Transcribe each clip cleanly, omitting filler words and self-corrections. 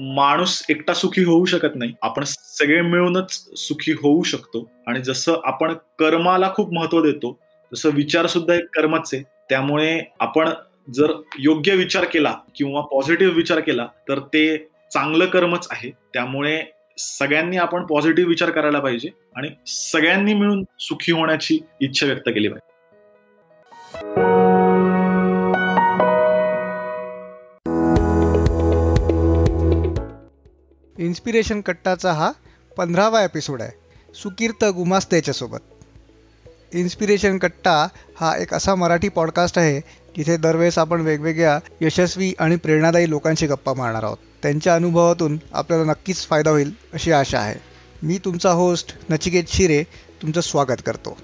माणूस एकटा सुखी होऊ शकत नाही. आपण सगळे मिळूनच सुखी होऊ शकतो. आणि जसं आपण कर्माला खूप महत्व देतो, तसं विचार सुद्धा एक कर्मच आहे. त्यामुळे आपण जर योग्य विचार केला किंवा पॉझिटिव्ह विचार केला तर ते चांगलं कर्मच आहे. त्यामुळे सगळ्यांनी आपण पॉझिटिव्ह विचार करायला पाहिजे आणि सगळ्यांनी मिळून सुखी होण्याची इच्छा व्यक्त केली पाहिजे. इन्स्पिरेशन कट्टाचा हा 15वा एपिसोड आहे, सुकीर्त गुमास्तेच्या सोबत. इन्स्पिरेशन कट्टा हा एक असा मराठी पॉडकास्ट आहे जिथे दरवेळेस आपण वेगवेगळ्या यशस्वी आणि प्रेरणादायी लोकांशी गप्पा मारणार आहोत. त्यांच्या अनुभवातून आपल्याला नक्कीच फायदा होईल अशी आशा आहे. मी तुमचा होस्ट नचिकेत शिरे तुमचं स्वागत करतो.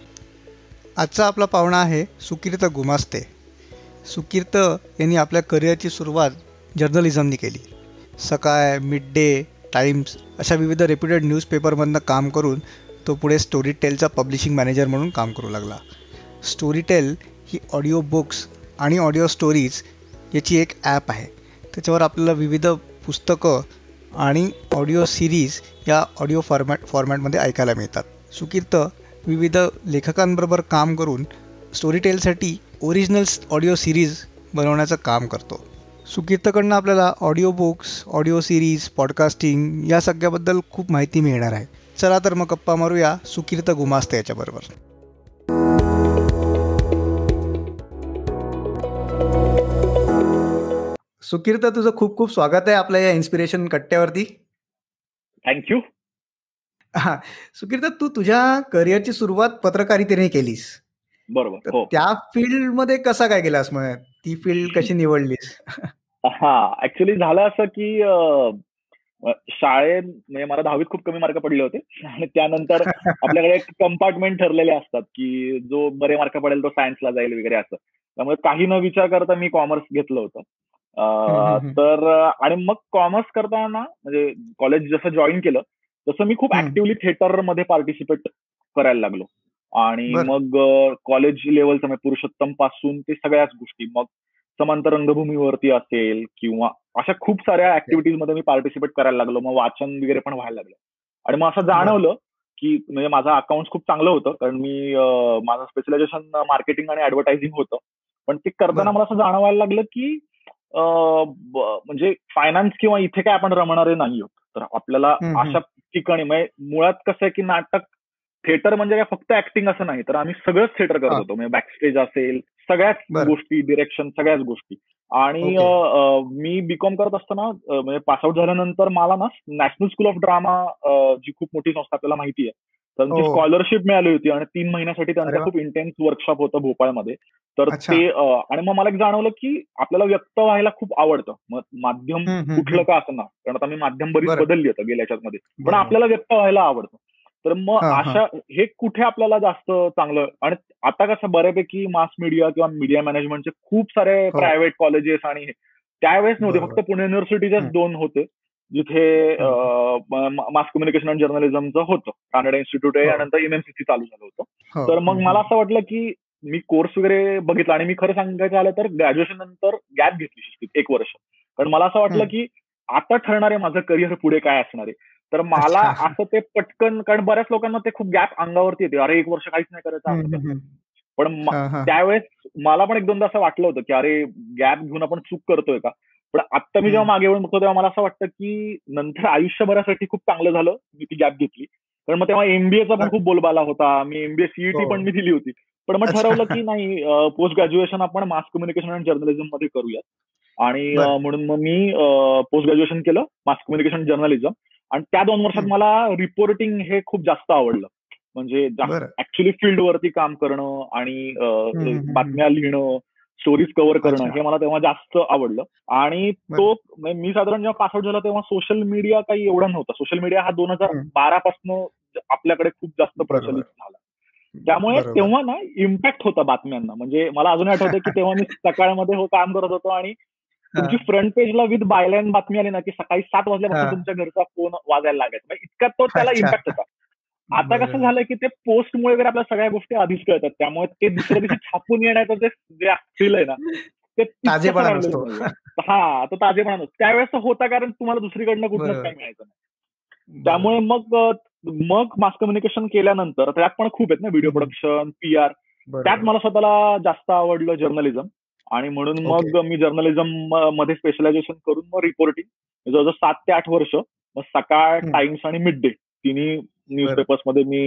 आजचा आपला पाहुणा आहे सुकीर्त गुमास्ते. सुकीर्त यांनी आपल्या करिअरची सुरुवात जर्नलिझमनी केली. सकाळ, मिड डे, टाइम्स अशा विविध रेप्युटेड न्यूजपेपरमधनं काम करून तो पुढे स्टोरीटेलचा पब्लिशिंग मॅनेजर म्हणून काम करू लागला. स्टोरीटेल ही ऑडिओ बुक्स आणि ऑडिओ स्टोरीज याची एक ॲप आहे. त्याच्यावर आपल्याला विविध पुस्तकं आणि ऑडिओ सिरीज या ऑडिओ फॉर्मॅटमध्ये ऐकायला मिळतात. सुकीर्त विविध लेखकांबरोबर काम करून स्टोरीटेलसाठी ओरिजिनल ऑडिओ सिरीज बनवण्याचं काम करतो. सुकीर्तकडनं आपल्याला audio books, audio series, podcasting या सगळ्याबद्दल खूप माहिती मिळणार आहे. चला तर मग गप्पा मारूया सुकीर्त गुमास्ते याच्याबरोबर. सुकीर्त, तुझं खूप खूप स्वागत आहे आपल्या या इन्स्पिरेशन कट्ट्यावरती. थँक्यू. हा, सुकीर्त, तू तुझ्या करिअरची सुरुवात पत्रकारितेने केलीस. बरोबर. तर त्या फील्डमध्ये कसा काय गेलास? मग ती फील्ड कशी निवडलीस? हा, ऍक्च्युली झालं असं की शाळेत म्हणजे मला 10वीत खूप कमी मार्क पडले होते आणि त्यानंतर आपल्याकडे कंपार्टमेंट ठरलेले असतात की जो बरे मार्क पडेल तो सायन्सला जाईल वगैरे असं. त्यामुळे काही न विचार करता मी कॉमर्स घेतलं होतं. तर आणि मग कॉमर्स करताना म्हणजे कॉलेज जसं जॉईन केलं तसं मी खूप ऍक्टिव्हली थिएटरमध्ये पार्टिसिपेट करायला लागलो. आणि मग कॉलेज लेवलचं म्हणजे पुरुषोत्तम पासून ते सगळ्याच गोष्टी, मग समांतर रंगभूमीवरती असेल किंवा अशा खूप साऱ्या ऍक्टिव्हिटीज मध्ये मी पार्टिसिपेट करायला लागलो. मग वाचन वगैरे पण व्हायला लागलं. आणि मग असं जाणवलं की म्हणजे माझं अकाउंट खूप चांगलं होतं कारण मी माझं स्पेशलायझेशन मार्केटिंग आणि ऍडव्हर्टायझिंग होतं. पण ते करताना मला असं जाणवायला लागलं की म्हणजे फायनान्स किंवा इथे काय आपण रमणारे नाही होत. तर आपल्याला अशा ठिकाणी म्हणजे मुळात कसं आहे की नाटक थिएटर म्हणजे काय फक्त ऍक्टिंग असं नाही, तर आम्ही सगळंच थिएटर करत होतो. म्हणजे बॅकस्टेज असेल, सगळ्याच गोष्टी, डिरेक्शन, सगळ्याच गोष्टी. आणि मी बीकॉम करत असताना म्हणजे पासआउट झाल्यानंतर मला ना नॅशनल स्कूल ऑफ ड्रामा जी खूप मोठी संस्था आपल्याला माहिती आहे, त्यांची स्कॉलरशिप मिळाली होती आणि 3 महिन्यासाठी त्यांचं खूप इंटेन्स वर्कशॉप होतं भोपाळमध्ये. तर ते आणि मग मला एक जाणवलं की आपल्याला व्यक्त व्हायला खूप आवडतं. मग माध्यम कुठलं का असं ना, कारण आता मी माध्यम बरीच बदलली होतं गेल्या ह्याच्यामध्ये, पण आपल्याला व्यक्त व्हायला आवडतं. तर मग अशा हे कुठे आपल्याला जास्त चांगलं. आणि आता कसं बऱ्यापैकी मास मीडिया किंवा मीडिया मॅनेजमेंटचे खूप सारे प्रायव्हेट कॉलेजेस आणि त्यावेळेस नव्हते, फक्त पुणे युनिव्हर्सिटीच्याच 2 होते जिथे मास कम्युनिकेशन अँड जर्नलिझमचं होतं. कानडा इन्स्टिट्यूट आहे आणि नंतर एमएमसीसी चालू झालं होतं. तर मग मला असं वाटलं की मी कोर्स वगैरे बघितला आणि मी खरं सांगायचं झालं तर ग्रॅज्युएशन नंतर गॅप घेतली 1 वर्ष. कारण मला असं वाटलं की आता ठरणार आहे माझं करिअर पुढे काय असणार आहे. तर मला असं ते पटकन, कारण बऱ्याच लोकांना ते खूप गॅप अंगावरती येते, अरे 1 वर्ष काहीच नाही करायचं. पण त्यावेळेस मला पण 1-2दा असं वाटलं होतं की अरे गॅप घेऊन आपण चूक करतोय का. पण आता मी जेव्हा मागे वळून बघतो तेव्हा मला असं वाटतं की नंतर आयुष्यभरासाठी खूप चांगलं झालं मी ती गॅप घेतली. कारण मग तेव्हा एमबीएचा पण खूप बोलबाला होता. मी एमबीए सीईटी पण मी दिली होती. पण मग ठरवलं की नाही, पोस्ट ग्रॅज्युएशन आपण मास कम्युनिकेशन आणि जर्नलिझम मध्ये करूयात. आणि म्हणून मग मी पोस्ट ग्रॅज्युएशन केलं मास कम्युनिकेशन जर्नलिझम. आणि त्या 2 वर्षात मला रिपोर्टिंग हे खूप जास्त आवडलं. म्हणजे ऍक्च्युली फील्डवरती काम करणं आणि बातम्या लिहिणं, स्टोरीज कव्हर करणं हे मला तेव्हा जास्त आवडलं. आणि तो मी साधारण जेव्हा पासआउट झाला तेव्हा सोशल मीडिया काही एवढा नव्हता. सोशल मीडिया हा 2012 पासून आपल्याकडे खूप जास्त प्रचलित झाला. त्यामुळे तेव्हा ना इम्पॅक्ट होता बातम्यांना. म्हणजे मला अजून आठवतं की तेव्हा मी सकाळमध्ये काम करत होतो आणि तुमची फ्रंट पेजला विथ बायलाईन बातमी आली ना की सकाळी 7 वाजल्यापासून तुमच्या घरचा फोन वाजायला लागायचा. इतका तो त्याला इम्पॅक्ट होता. आता कसं झालंय की ते पोस्टमुळे वगैरे आपल्या सगळ्या गोष्टी आधीच कळतात. त्यामुळे ते दुसऱ्या दिवशी छापून येण्याचं जे फील आहे ना ते तितकंसं ताजेपणा राहिलेलं नसतो. नाहीये. हा, तो ताजेपणा नसतो. त्यावेळेस तो होता कारण तुम्हाला दुसरीकडनं कुठनंच बरोबर काही मिळायचं नाही. बरोबर त्यामुळे मग मास कम्युनिकेशन केल्यानंतर त्यात पण खूप आहेत ना, व्हिडिओ हम्म, प्रोडक्शन, PR. त्यात बरोबर मला स्वतःला जास्त आवडलं जर्नलिझम, आणि म्हणून ओके मग मी जर्नलिझम मध्ये स्पेशलायझेशन करून मग रिपोर्टिंग जवळजवळ 7 ते 8 वर्ष, मग सकाळ, हम्म, टाइम्स आणि मिड डे तिन्ही बरं न्यूजपेपर्समध्ये मी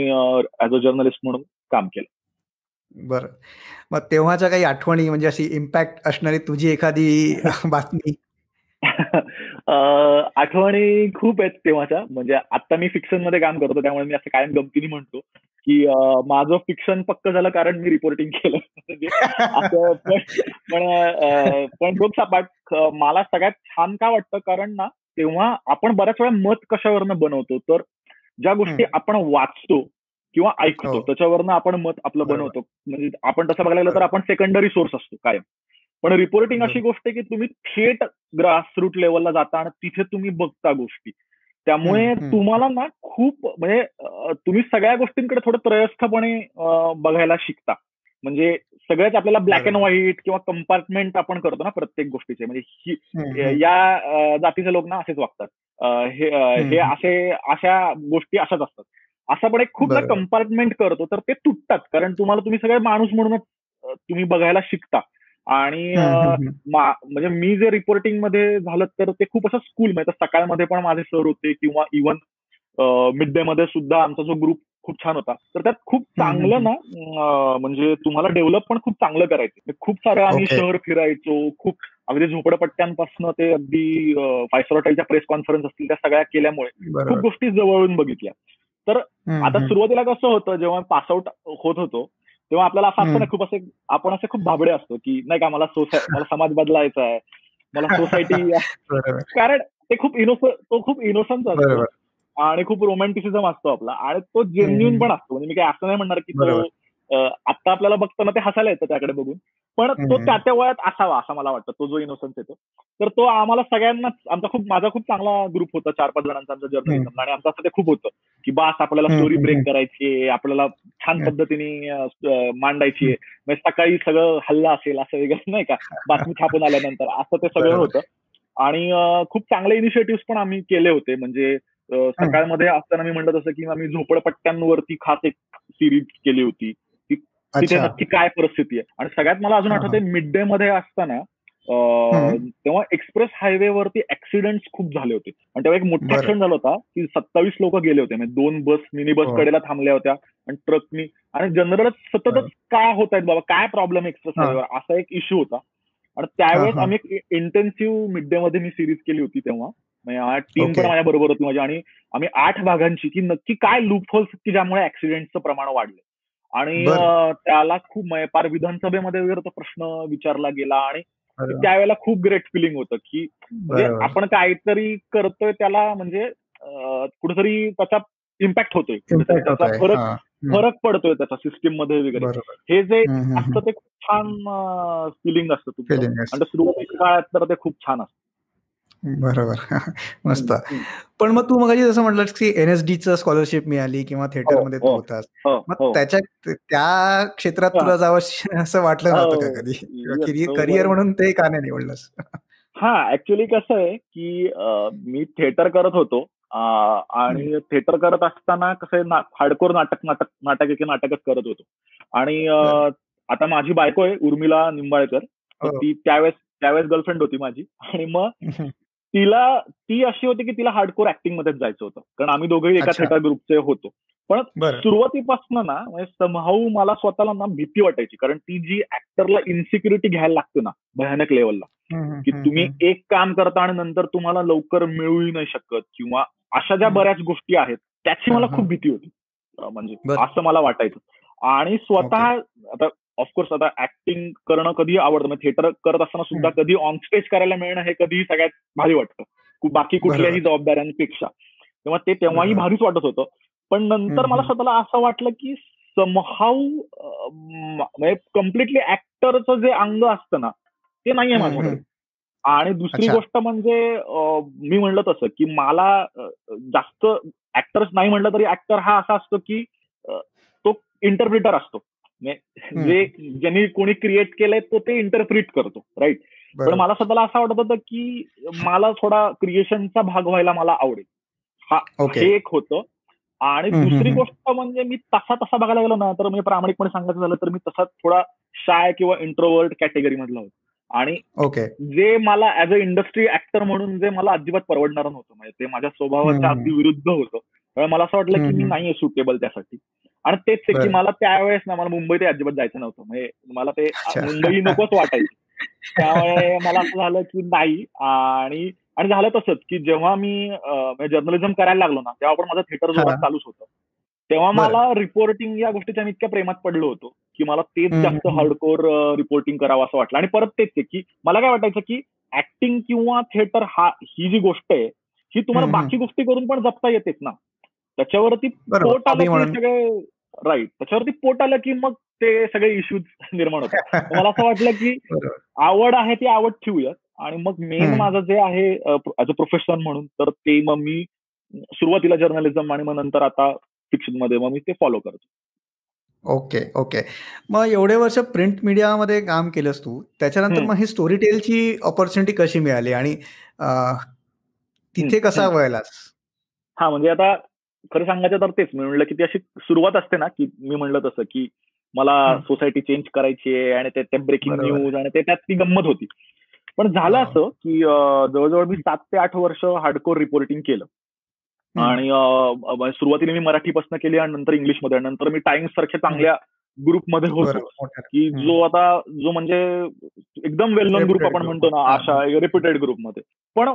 ऍज अ जर्नलिस्ट म्हणून काम केलं. बरं मग तेव्हाच्या काही आठवणी म्हणजे अशी इम्पॅक्ट असणारी तुझी एखादी बातमी. आठवणी खूप आहेत तेव्हाच्या. म्हणजे आता मी फिक्शन मध्ये काम करतो, त्यामुळे मी असं कायम गमतीने म्हणतो की माझं फिक्शन पक्क झालं कारण मी रिपोर्टिंग केलं. म्हणजे असं पण जोक्स अपार्ट, मला सगळ्यात छान का वाटतं कारण ना, तेव्हा आपण बऱ्याच वेळा मत कशावरनं बनवतो, तर ज्या गोष्टी हम्म, आपण वाचतो किंवा हो ऐकतो त्याच्यावरनं आपण मत आपलं बरोबर बनवतो. म्हणजे आपण तसं बघायला गेलं तर बरोबर आपण सेकंडरी सोर्स असतो कायम. पण रिपोर्टिंग अशी बरोबर गोष्ट आहे की तुम्ही थेट ग्रासरूट लेवलला जाता आणि तिथे तुम्ही बघता गोष्टी. त्यामुळे हम्म. तुम्हाला ना खूप म्हणजे तुम्ही सगळ्या गोष्टींकडे थोडं त्रयस्थपणे बघायला शिकता. म्हणजे सगळ्याच आपल्याला ब्लॅक अँड बरोबर व्हाईट किंवा कंपार्टमेंट आपण करतो ना प्रत्येक गोष्टीचे. म्हणजे हम्म, हम्म, या जातीचे लोक ना असेच वागतात. हे हम्म, अशा गोष्टी अशाच असतात. असं पण एक खूप ना बरोबर कंपार्टमेंट करतो, तर ते तुटतात. कारण तुम्ही सगळे माणूस म्हणूनच तुम्ही बघायला शिकता. आणि हम्म, हम्म, हम्म. म्हणजे मी जे रिपोर्टिंग मध्ये झालं तर ते खूप असं स्कूल म्हणजे सकाळमध्ये पण माझे सर होते, किंवा इव्हन मिड डे मध्ये सुद्धा आमचा जो ग्रुप खूप छान होता. तर त्यात खूप हम्म, हम्म, चांगलं हम्म. ना, म्हणजे तुम्हाला डेव्हलप पण खूप चांगलं करायचं. खूप सारं आम्ही ओके शहर फिरायचो. खूप अगदी झोपडपट्ट्यांपासून ते अगदी 5 स्टार हॉटेलच्या प्रेस कॉन्फरन्स असतील त्या सगळ्या केल्यामुळे खूप बरोबर गोष्टी जवळून बघितल्या. तर हम्म, आता हम्म, सुरुवातीला कसं होतं, जेव्हा पासआउट होत होतो तेव्हा आपल्याला असं असतं ना, हम्म. खूप असे आपण असे खूप भाबडे असतो की नाही का, मला समाज बदलायचा आहे, मला सोसायटी. बरोबर कारण तो खूप इनोसन्स असतो बरोबर आणि खूप रोमॅन्टिसिझम असतो आपला, आणि तो हम्म, जेन्युइन हम्म. पण असतो. म्हणजे मी काय असं नाही म्हणणार की तो बरोबर आता आपल्याला बघताना ते हसायला येतं त्याकडे बघून, पण तो हम्म, त्या वयात असावा असं मला वाटतं, तो जो इनोसन्स येतो. तर तो आम्हाला सगळ्यांनाच, माझा खूप चांगला ग्रुप होता 4-5 जणांचा आमचा जर्नलिझमला, हम्म, आणि आमचं असं ते खूप होतं की बास आपल्याला हम्म, स्टोरी हम्म, ब्रेक करायची, आपल्याला छान हम्म, पद्धतीने मांडायची हम्म. आहे. म्हणजे सकाळी सगळं हल्ला असेल असं वगैरे नाही का, बातमी छापून आल्यानंतर असं ते सगळं बरोबर होतं. आणि खूप चांगले इनिशिएटिव्ह पण आम्ही केले होते. म्हणजे हम्म. सकाळमध्ये असताना मी म्हटलं तसं की आम्ही झोपडपट्ट्यांवरती खास एक सिरीज केली होती. तिथे अच्छा नक्की काय परिस्थिती आहे. आणि सगळ्यात मला अजून हा हा आठवतंय, मिड डे मध्ये असताना हम्म. तेव्हा एक्सप्रेस हायवेवरती ऍक्सिडेंट्स खूप झाले होते. आणि तेव्हा एक मोठा बरं ऍक्सिडेंट झाला होता की 27 लोक गेले होते. म्हणजे 2 बस, मिनी बस हो कडेला थांबल्या होत्या आणि ट्रकनी, आणि जनरलच सततच बरं काय होत आहेत बाबा, काय प्रॉब्लेम एक्सप्रेस हा हायवेवर, असा एक इश्यू होता. आणि हा त्यावेळेस हा आम्ही एक इंटेन्सिव्ह मिड डे मध्ये मी सिरीज केली होती तेव्हा. म्हणजे टीम पण ओके माझ्या बरोबर होती माझी, आणि आम्ही 8 भागांची की नक्की काय लूपहोल्स की ज्यामुळे ऍक्सिडेंटचं प्रमाण वाढलं. आणि बरं त्याला खूप म्हणजे पार विधानसभेमध्ये वगैरे तो प्रश्न विचारला गेला, आणि बरं त्यावेळेला खूप ग्रेट फिलिंग होतं की म्हणजे बरोबर आपण काहीतरी करतोय त्याला, म्हणजे कुठेतरी त्याचा इम्पॅक्ट होतोय, कुठेतरी इम्पॅक्ट त्याचा होतोय हा फरक पडतोय त्याचा सिस्टीम मध्ये वगैरे. बरोबर हे जे हम्म. असतं ते खूप छान फिलिंग असतं तुमचं, फिलिंग आणि सुरुवातीच्या काळात तर ते खूप छान असतं. बरोबर मस्त. हम्म, हम्म. पण मग तू मगाशी जसं म्हटलंस की NSD-चं स्कॉलरशिप मिळाली किंवा हो, थिएटरमध्ये तू हो, होतास. हो, मग हो. त्या क्षेत्रात हा, तुला जावं असं वाटलं नव्हतं का हो, कधी? किंवा येस, हो, करिअर बरोबर. म्हणून ते का नाही निवडलंस? हा, ऍक्च्युली कसं आहे की मी थिएटर करत होतो, हं, आणि थिएटर करत असताना कसं आहे, हार्डकोर नाटकच करत होतो. आणि बरं. आता माझी बायको आहे उर्मिला निंबाळकर, तर हो. ती त्यावेळेस गर्लफ्रेंड होती माझी. आणि मग हं, ती अशी होती की तिला हार्डकोर ऍक्टिंग मध्येच जायचं होतं, कारण आम्ही दोघंही एका अच्छा. थिएटर ग्रुपचे होतो. पण बरं. सुरुवातीपासून ना, म्हणजे समहाऊ मला स्वतःला ना भीती वाटायची, कारण ती जी ऍक्टरला इन्सिक्युरिटी घ्यायला लागते ना भयानक लेवलला, हं, हं, की हं, तुम्ही हं, एक काम करता आणि नंतर तुम्हाला लवकर मिळूही नाही शकत, किंवा अशा ज्या हं. बऱ्याच गोष्टी आहेत त्याची हां, मला हां. खूप भीती होती. म्हणजे बरं. असं मला वाटायचं. आणि ओके. स्वतः आता ऑफकोर्स आता ऍक्टिंग करणं कधीही आवडतं. म्हणजे थिएटर करत असताना सुद्धा हं. कधी ऑन स्टेज करायला मिळणं हे कधीही सगळ्यात भारी वाटतं, बाकी बरोबर, कुठल्याही जबाबदाऱ्यांपेक्षा. तेव्हा तेव्हाही बरोबर. भारीच वाटत होतं. पण हं, नंतर मला हं. स्वतःला असं वाटलं की समहाऊ म्हणजे कम्प्लिटली ऍक्टरचं जे अंग असतं ना, ते नाहीये हं, माझ्याकडे. हं. आणि दुसरी अच्छा. गोष्ट म्हणजे मी म्हणलं तसं की मला जास्त ऍक्टर्स नाही म्हणलं तरी ऍक्टर हा असा असतो की तो इंटरप्रिटर असतो. जे ज्यांनी कोणी क्रिएट केलंय तो ते इंटरप्रिट करतो, राईट. पण मला स्वतःला असं वाटत होतं की मला थोडा क्रिएशनचा भाग व्हायला मला आवडेल, हे एक होतं. आणि दुसरी गोष्ट म्हणजे मी तसा बघायला गेलो ना तर म्हणजे प्रामाणिकपणे सांगायचं झालं तर मी तसा थोडा शाय किंवा इंट्रोवर्ट कॅटेगरी मधला होतो. आणि जे मला ऍज अ इंडस्ट्री ऍक्टर म्हणून जे मला अजिबात परवडणार नव्हतं, म्हणजे ते माझ्या स्वभावाच्या अगदी विरुद्ध होतं. त्यामुळे मला असं वाटलं की मी नाहीये सुटेबल त्यासाठी. आणि तेच की मला त्यावेळेस ना मला मुंबईत अजिबात जायचं नव्हतं, म्हणजे मला ते मुंबई नकोच वाटायची. त्यामुळे मला असं झालं की नाही. आणि झालं तसंच की जेव्हा मी जर्नलिझम करायला लागलो ना तेव्हा पण माझं थिएटर जोरात चालूच होतं. तेव्हा मला रिपोर्टिंग या गोष्टीच्या मी इतक्या प्रेमात पडलो होतो की मला तेच जास्त हार्डकोर रिपोर्टिंग करावं असं वाटलं. आणि परत तेच आहे की मला काय वाटायचं की ऍक्टिंग किंवा थिएटर ही जी गोष्ट आहे ही तुम्हाला बाकी गोष्टी करून पण जपता येतेच ना. त्याच्यावरती पोट आलं की सगळे राईट, त्याच्यावरती पोट आलं की मग ते सगळे इश्यूज निर्माण होतात. मला असं वाटलं की आवड आहे ती आवड ठेवूयात. आणि मग मेन माझं जे आहे ऍज अ प्रोफेशन म्हणून तर ते मग मी सुरुवातीला जर्नलिझम आणि मग नंतर आता फिक्शन मध्ये मग मी ते फॉलो करतो. ओके. मग एवढे वर्ष प्रिंट मीडियामध्ये काम केलंस तू, त्याच्यानंतर मग ही स्टोरी टेलची ऑपॉर्च्युनिटी कशी मिळाली आणि तिथे कसा वळलास? म्हणजे आता खरं सांगायचं तर तेच मी म्हणलं की ती अशी सुरुवात असते ना की मी म्हणलं तसं की मला सोसायटी चेंज करायची आहे आणि ते ब्रेकिंग न्यूज आणि त्यात ती गंमत होती. पण झालं असं की जवळजवळ मी 7 ते 8 वर्ष हार्डकोर रिपोर्टिंग केलं. आणि सुरुवातीला मी मराठीपासून केली आणि नंतर इंग्लिशमध्ये, नंतर मी टाइम्स सारख्या चांगल्या ग्रुपमध्ये होतो की जो म्हणजे एकदम वेल नोन ग्रुप आपण म्हणतो ना, अशा रेप्युटेड ग्रुपमध्ये. पण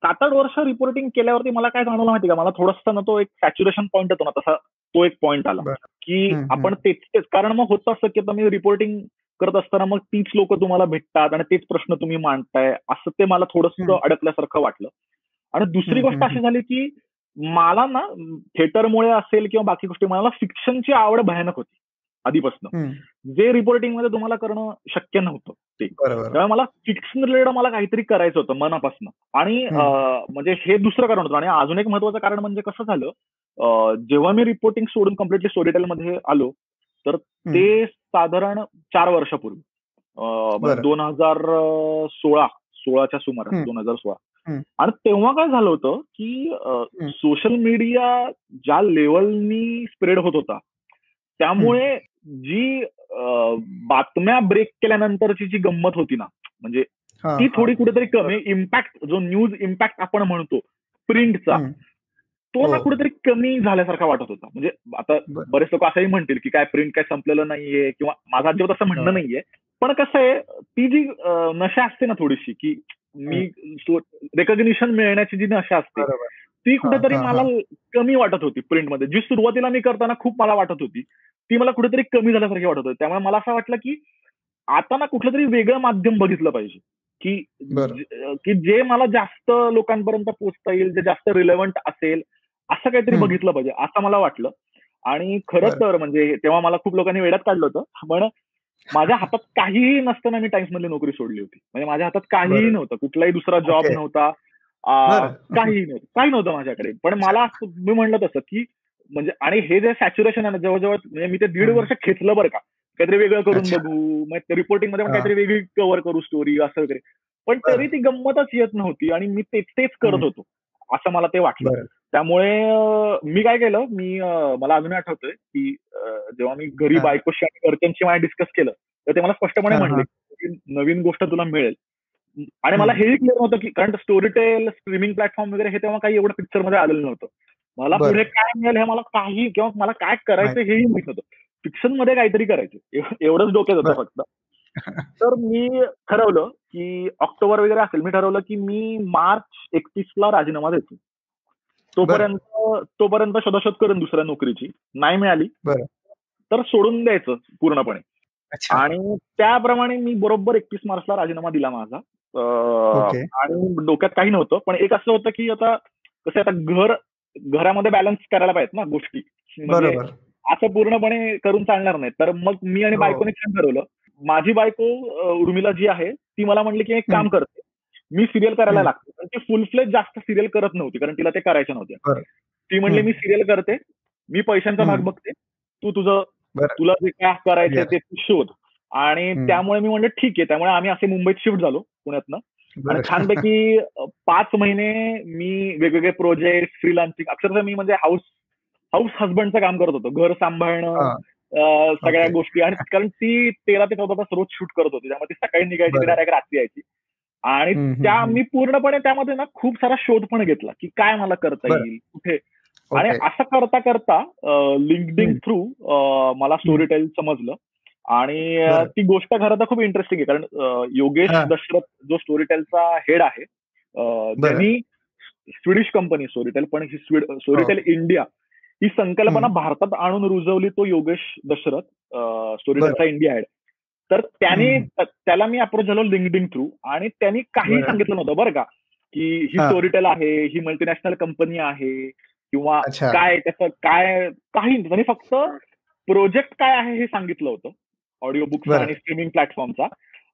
7-8 वर्ष रिपोर्टिंग केल्यावरती मला काय जाणवलं माहिती का, मला थोडासा ना तो एक सॅच्युरेशन पॉईंट येतो ना तसा तो एक पॉईंट आला की आपण तेच कारण मग होतं असं की मी रिपोर्टिंग करत असताना मग तीच लोक तुम्हाला भेटतात आणि तेच प्रश्न तुम्ही मांडताय, असं ते मला थोडंसं अडकल्यासारखं वाटलं. आणि दुसरी गोष्ट अशी झाली की मला ना थिएटरमुळे असेल किंवा बाकी गोष्टी मला फिक्शनची आवड भयानक होती आधीपासून, जे रिपोर्टिंग मध्ये तुम्हाला करणं शक्य नव्हतं ते. त्यामुळे मला फिक्शन रिलेटेड मला काहीतरी करायचं होतं मनापासून. आणि म्हणजे हे दुसरं कारण होतं. आणि अजून एक महत्वाचं कारण म्हणजे कसं झालं, जेव्हा मी रिपोर्टिंग सोडून कम्प्लिटली स्टोरीटेल मध्ये आलो तर ते साधारण 4 वर्षापूर्वी 2016च्या सुमारास 2016. आणि तेव्हा काय झालं होतं की सोशल मीडिया ज्या लेवलनी स्प्रेड होत होता त्यामुळे जी बातम्या ब्रेक केल्यानंतरची जी गंमत होती ना, म्हणजे ती थोडी कुठेतरी कमी, इम्पॅक्ट जो न्यूज इम्पॅक्ट आपण म्हणतो प्रिंटचा, तो ना कुठेतरी कमी झाल्यासारखा वाटत होता. म्हणजे आता बरेच लोक असंही म्हणतील की काय प्रिंट काय संपलेलं नाहीये किंवा माझं अजिबात असं म्हणणं नाहीये. पण कसं आहे, ती जी नशा असते ना थोडीशी की मी रेकॉग्निशन मिळण्याची जी नशा असते ती कुठेतरी मला कमी वाटत होती प्रिंटमध्ये. जी सुरुवातीला मी करताना खूप मला वाटत होती ती मला कुठेतरी कमी झाल्यासारखी वाटत होती. त्यामुळे मला असं वाटलं की आता ना कुठलं तरी वेगळं माध्यम बघितलं पाहिजे की जे मला जास्त लोकांपर्यंत पोहोचता येईल, जे जास्त रिलेव्हंट असेल असं काहीतरी बघितलं पाहिजे असं मला वाटलं. आणि खरं तर म्हणजे तेव्हा मला खूप लोकांनी वेड्यात काढलं होतं, पण माझ्या हातात काहीही नसताना मी टाइम्स मधली नोकरी सोडली होती. म्हणजे माझ्या हातात काहीही नव्हतं, कुठलाही दुसरा जॉब नव्हता, काही नव्हतं माझ्याकडे. पण मला मी म्हणलं तसं की म्हणजे आणि हे जे सॅच्युरेशन आहे ना जवळजवळ म्हणजे मी ते 1.5 वर्ष खेचलं बरं का, काहीतरी वेगळं करून बघू, मग रिपोर्टिंग मध्ये पण काहीतरी वेगळी कव्हर करू स्टोरी असं वगैरे. पण तरी ती गंमतच येत नव्हती आणि मी तेच करत होतो असं मला ते वाटलं. त्यामुळे मी काय केलं, मला अजूनही आठवतंय की जेव्हा मी घरी बायकोशी आणि घरच्यांशी मला डिस्कस केलं तर ते मला स्पष्टपणे म्हणले की नवीन गोष्ट तुला मिळेल. आणि मला हेही क्लिअर नव्हतं की कारण स्टोरीटेल, स्ट्रीमिंग प्लॅटफॉर्म वगैरे हे तेव्हा काही एवढं पिक्चर मध्ये आलेलं नव्हतं. मला पुढे काय मिळेल हे मला काही किंवा मला काय करायचं हेही माहित नव्हतं. फिक्शन मध्ये काहीतरी करायचं एवढंच डोक्यात होतं फक्त. तर मी ठरवलं की ऑक्टोबर वगैरे असेल, मी ठरवलं की मी मार्च 31ला राजीनामा देतो. तोपर्यंत शोधाशोध करेन दुसऱ्या नोकरीची. नाही मिळाली तर सोडून द्यायचं पूर्णपणे. आणि त्याप्रमाणे मी बरोबर 31 मार्चला राजीनामा दिला माझा. आणि डोक्यात काही नव्हतं, पण एक असं होतं की आता कसं आता घरामध्ये बॅलन्स करायला पाहिजेत ना गोष्टी, म्हणजे असं पूर्णपणे करून चालणार नाही. तर मग मी आणि बायकोने छान ठरवलं. माझी बायको उर्मिला जी आहे ती मला म्हणली की एक काम करते, मी सिरियल करायला लागते. पण ती फुल फ्लेज जास्त सिरियल करत नव्हती कारण तिला ते करायचं नव्हतं. ती म्हणली मी सिरियल करते, मी पैशांचा भाग बघते, तू तुझं बरं. तुला जे काय करायचंय Clear. ते तू शोध. आणि त्यामुळे मी म्हणलं ठीक आहे. त्यामुळे आम्ही असे मुंबईत शिफ्ट झालो पुण्यातनं आणि बरं. छानपैकी 5 महिने मी वेगवेगळे प्रोजेक्ट, फ्रीलान्सिंग अक्षरशः मी म्हणजे हाऊस हजबंडचं काम करत होतो. घर सांभाळणं, हां. सगळ्या ओके. गोष्टी. आणि कारण ती 13 ते 14 तास रोज शूट करत होती. त्यामुळे ती सकाळी निघायची, ती बरं. डायरेक्ट रात्री यायची. आणि मी पूर्णपणे त्यामध्ये ना खूप सारा शोध पण घेतला, की काय मला करता बरं. येईल, कुठे. आणि ओके. असं करता करता लिंक्डइन थ्रू मला स्टोरी टेल समजलं. आणि बरं. ती गोष्ट खरं तर खूप इंटरेस्टिंग आहे. कारण योगेश हां. दशरथ जो स्टोरी टेलचा हेड आहे, बरं. त्यांनी स्वीडिश कंपनी स्टोरीटेल, पण ही हो. स्टोरीटेल इंडिया ही संकल्पना हं. भारतात आणून रुजवली तो योगेश दशरथ, स्टोरीटेलचा बरं. India head. तर त्याला मी अप्रोच झालो लिंक्डइन थ्रू. आणि त्यांनी काही बरं. सांगितलं नव्हतं बरं का, की ही हां. स्टोरीटेल आहे, ही मल्टीनॅशनल कंपनी आहे किंवा अच्छा. काय त्याचं काय, काही नाही. त्यांनी फक्त प्रोजेक्ट काय आहे हे सांगितलं होतं, ऑडिओ बुक्स बरं. आणि स्ट्रीमिंग प्लॅटफॉर्मचा.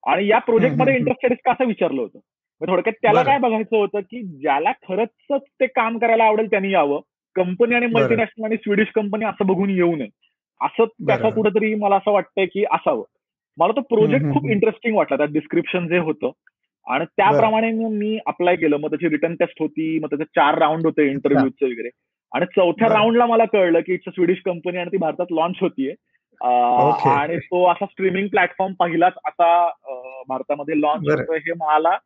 आणि या प्रोजेक्टमध्ये इंटरेस्टेड का असं विचारलं होतं. मग थोडक्यात त्याला बरं. काय बघायचं होतं, की ज्याला खरंच ते काम करायला आवडेल त्यांनी यावं. कंपनी आणि बरं. मल्टीनॅशनल आणि स्वीडिश कंपनी असं बघून येऊ नये. असं त्याचं बरोबर. कुठेतरी मला असं वाटतंय, की असावं. मला तो प्रोजेक्ट खूप हं. इंटरेस्टिंग वाटला, त्यात डिस्क्रिप्शन जे होतं. आणि बरं. त्याप्रमाणे मग मी अप्लाय केलं. मग त्याची रिटर्न टेस्ट होती. मग त्याचे 4 राउंड होते अच्छा. इंटरव्ह्यूचे वगैरे. आणि चौथ्या बरं. राउंडला मला कळलं, की इट्स अ स्वीडिश कंपनी आणि ती भारतात लॉन्च होतीये. ओके. आणि तो असा स्ट्रीमिंग प्लॅटफॉर्म पहिलाच असा भारतामध्ये लॉन्च बरं. होतोय हे मला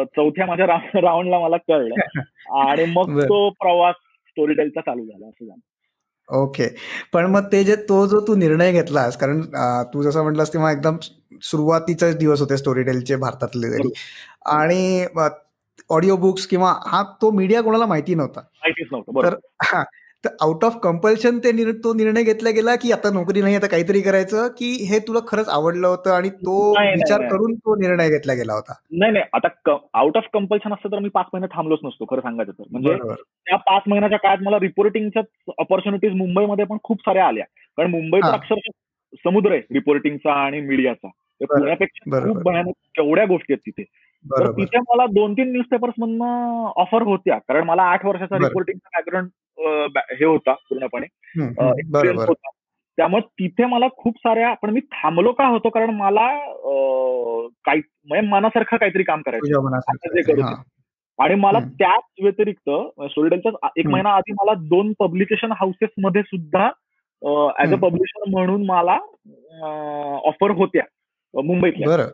चौथ्या माझ्या राउंडला मला कळलं. आणि मग बरं. तो प्रवास स्टोरीटेलचा चालू झाला, असं झालं. ओके. पण मग तो जो तू निर्णय घेतलास, कारण तू जसं म्हटलास तेव्हा एकदम सुरुवातीचे दिवस होते स्टोरीटेलचे भारतातले तरी. बरोबर. आणि ऑडिओ बुक्स किंवा तो मीडिया कोणाला माहिती नव्हता. माहितीच नव्हतं. तर बरोबर. हां. तर आउट ऑफ कंपल्शन तो निर्णय घेतला गेला, की आता नोकरी नाही आता काहीतरी करायचं, की हे तुला खरंच आवडलं होतं आणि तो नाही, नाही, विचार नाही. करून तो निर्णय घेतला गेला होता? नाही, नाही. आता आउट ऑफ कंपल्शन असतं तर मी 5 महिने थांबलोच नसतो, खरं सांगायचं तर. म्हणजे बरोबर. त्या 5 महिन्याच्या काळात मला रिपोर्टिंगच्याच अपॉर्च्युनिटीज मुंबईमध्ये पण खूप साऱ्या आल्या. कारण मुंबई तर हां. अक्षरशः समुद्र आहे रिपोर्टिंगचा आणि मीडियाचा. तर बरं. पुण्यापेक्षा खूप बरोबर. भयानक केवढ्या गोष्टी आहेत तिथे. तर बरोबर. तिथे मला 2-3 न्यूजपेपर्समधनं ऑफर होत्या. कारण मला 8 वर्षाचा बरं. रिपोर्टिंगचा बॅकग्राऊंड हे होता पूर्णपणे, हं. एक्सपिरियन्स बरोबर. होता. त्यामुळे तिथे मला खूप साऱ्या, पण मी थांबलो का होतो कारण मला काही म्हणजे मनासारखं काहीतरी काम करायचं तुझ्या होतं. मनासारखं आता जे काहीतरी. करू ते. हां. आणि मला हं. त्याच व्यतिरिक्त स्टोरीटेलच्याच 1 हं. महिना आधी मला 2 पब्लिकेशन हाऊसेसमध्ये सुद्धा ॲज अ हं. पब्लिशर म्हणून मला ऑफर होत्या मुंबईतल्या. बरं.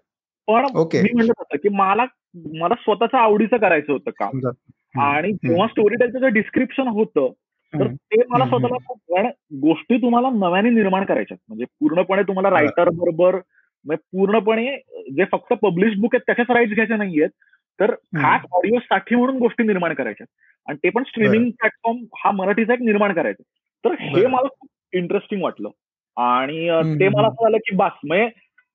पण ओके. मी म्हणलं होतं, की मला मला स्वतःचं आवडीचं करायचं होतं काम. समजा. हं. आणि हं. जेव्हा स्टोरीटेलचं जे डिस्क्रिप्शन होतं, तर हं. ते मला हं. स्वतःला खूप, कारण गोष्टी तुम्हाला नव्याने निर्माण करायच्यात. म्हणजे पूर्णपणे तुम्हाला बरं. रायटर बरोबर म्हणजे पूर्णपणे जे फक्त पब्लिश बुक आहेत त्याच्याच राईट्स घ्यायच्या नाहीयेत. तर हं. खास ऑडिओसाठी म्हणून गोष्टी निर्माण करायच्या. आणि ते पण बरं. स्ट्रीमिंग प्लॅटफॉर्म हा मराठीचा एक निर्माण करायचा. तर हे बरं. मला खूप इंटरेस्टिंग वाटलं. आणि हं. ते हं. मला हं. असं झालं, की बास म्हणजे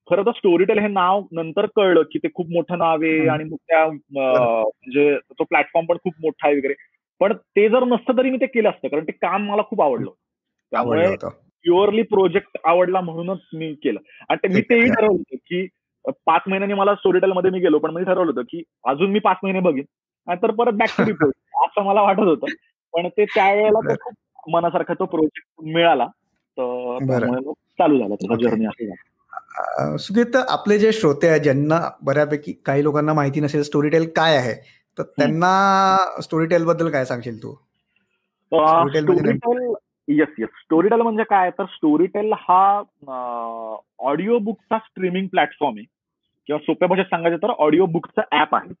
खरं तर स्टोरीटेल हे नाव नंतर कळलं, की ते खूप मोठं नाव आहे हं. आणि मग त्या बरं. म्हणजे तो प्लॅटफॉर्म पण खूप मोठा आहे वगैरे. पण ते जर नसतं तरी मी ते केलं असतं. कारण ते काम मला खूप हं. आवडलं. आवडलं त्यामुळे होतं. प्युअरली प्रोजेक्ट आवडला म्हणूनच मी केलं. आणि मी हे तेही केलं. ठरवलं होतं, की 5 महिन्यांनी मला स्टोरीटेलमध्ये मी गेलो, पण मी ठरवलं होतं, की अजून मी 5 महिने बघीन. नाहीतर परत बॅक टू रिपोर्ट असं मला वाटत होतं. पण ते त्यावेळेला तो बरं. खूप मनासारखा तो प्रोजेक्ट मिळाला. तर बरं. त्यामुळे मग चालू झाला त्याचा ओके. जर्नी, असं झालं. सुगीत, आपले जे श्रोते आहेत ज्यांना बऱ्यापैकी काही लोकांना माहिती नसेल स्टोरीटेल काय आहे, तर हं. त्यांना स्टोरीटेल बद्दल काय सांगशील तू? स्टोरीटेल म्हणजे नेमकं काय? Storytel, yes, yes. स्टोरीटेल म्हणजे काय, तर स्टोरीटेल हा ऑडिओ बुकचा स्ट्रीमिंग प्लॅटफॉर्म आहे. किंवा सोप्या भाषेत सांगायचं तर ऑडिओ बुकचं ॲप आहे.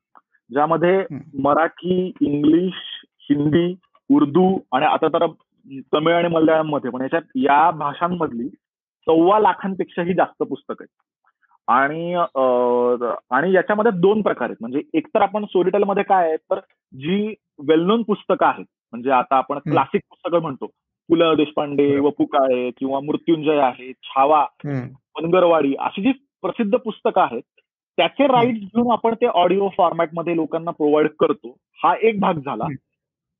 ज्यामध्ये हं. मराठी, इंग्लिश, हिंदी, उर्दू आणि आता तर तमिळ आणि मल्याळममध्ये पण या भाषांमधली 1.25 लाखांपेक्षाही जास्त पुस्तकं आहेत. आणि याच्यामध्ये 2 प्रकार आहेत. म्हणजे एकतर आपण स्टोरीटेलमध्ये काय आहे, तर जी वेल नोन पुस्तकं आहेत, म्हणजे आता आपण हं. क्लासिक पुस्तकं म्हणतो. पु. ल. देशपांडे, बरोबर. वपू काळे किंवा मृत्युंजय आहे, छावा, हं. बनगरवाडी अशी जी प्रसिद्ध पुस्तकं आहेत, त्याचे हं. राईट्स घेऊन आपण ते ऑडिओ फॉर्मॅटमध्ये लोकांना प्रोव्हाईड करतो. हा एक भाग झाला. हं.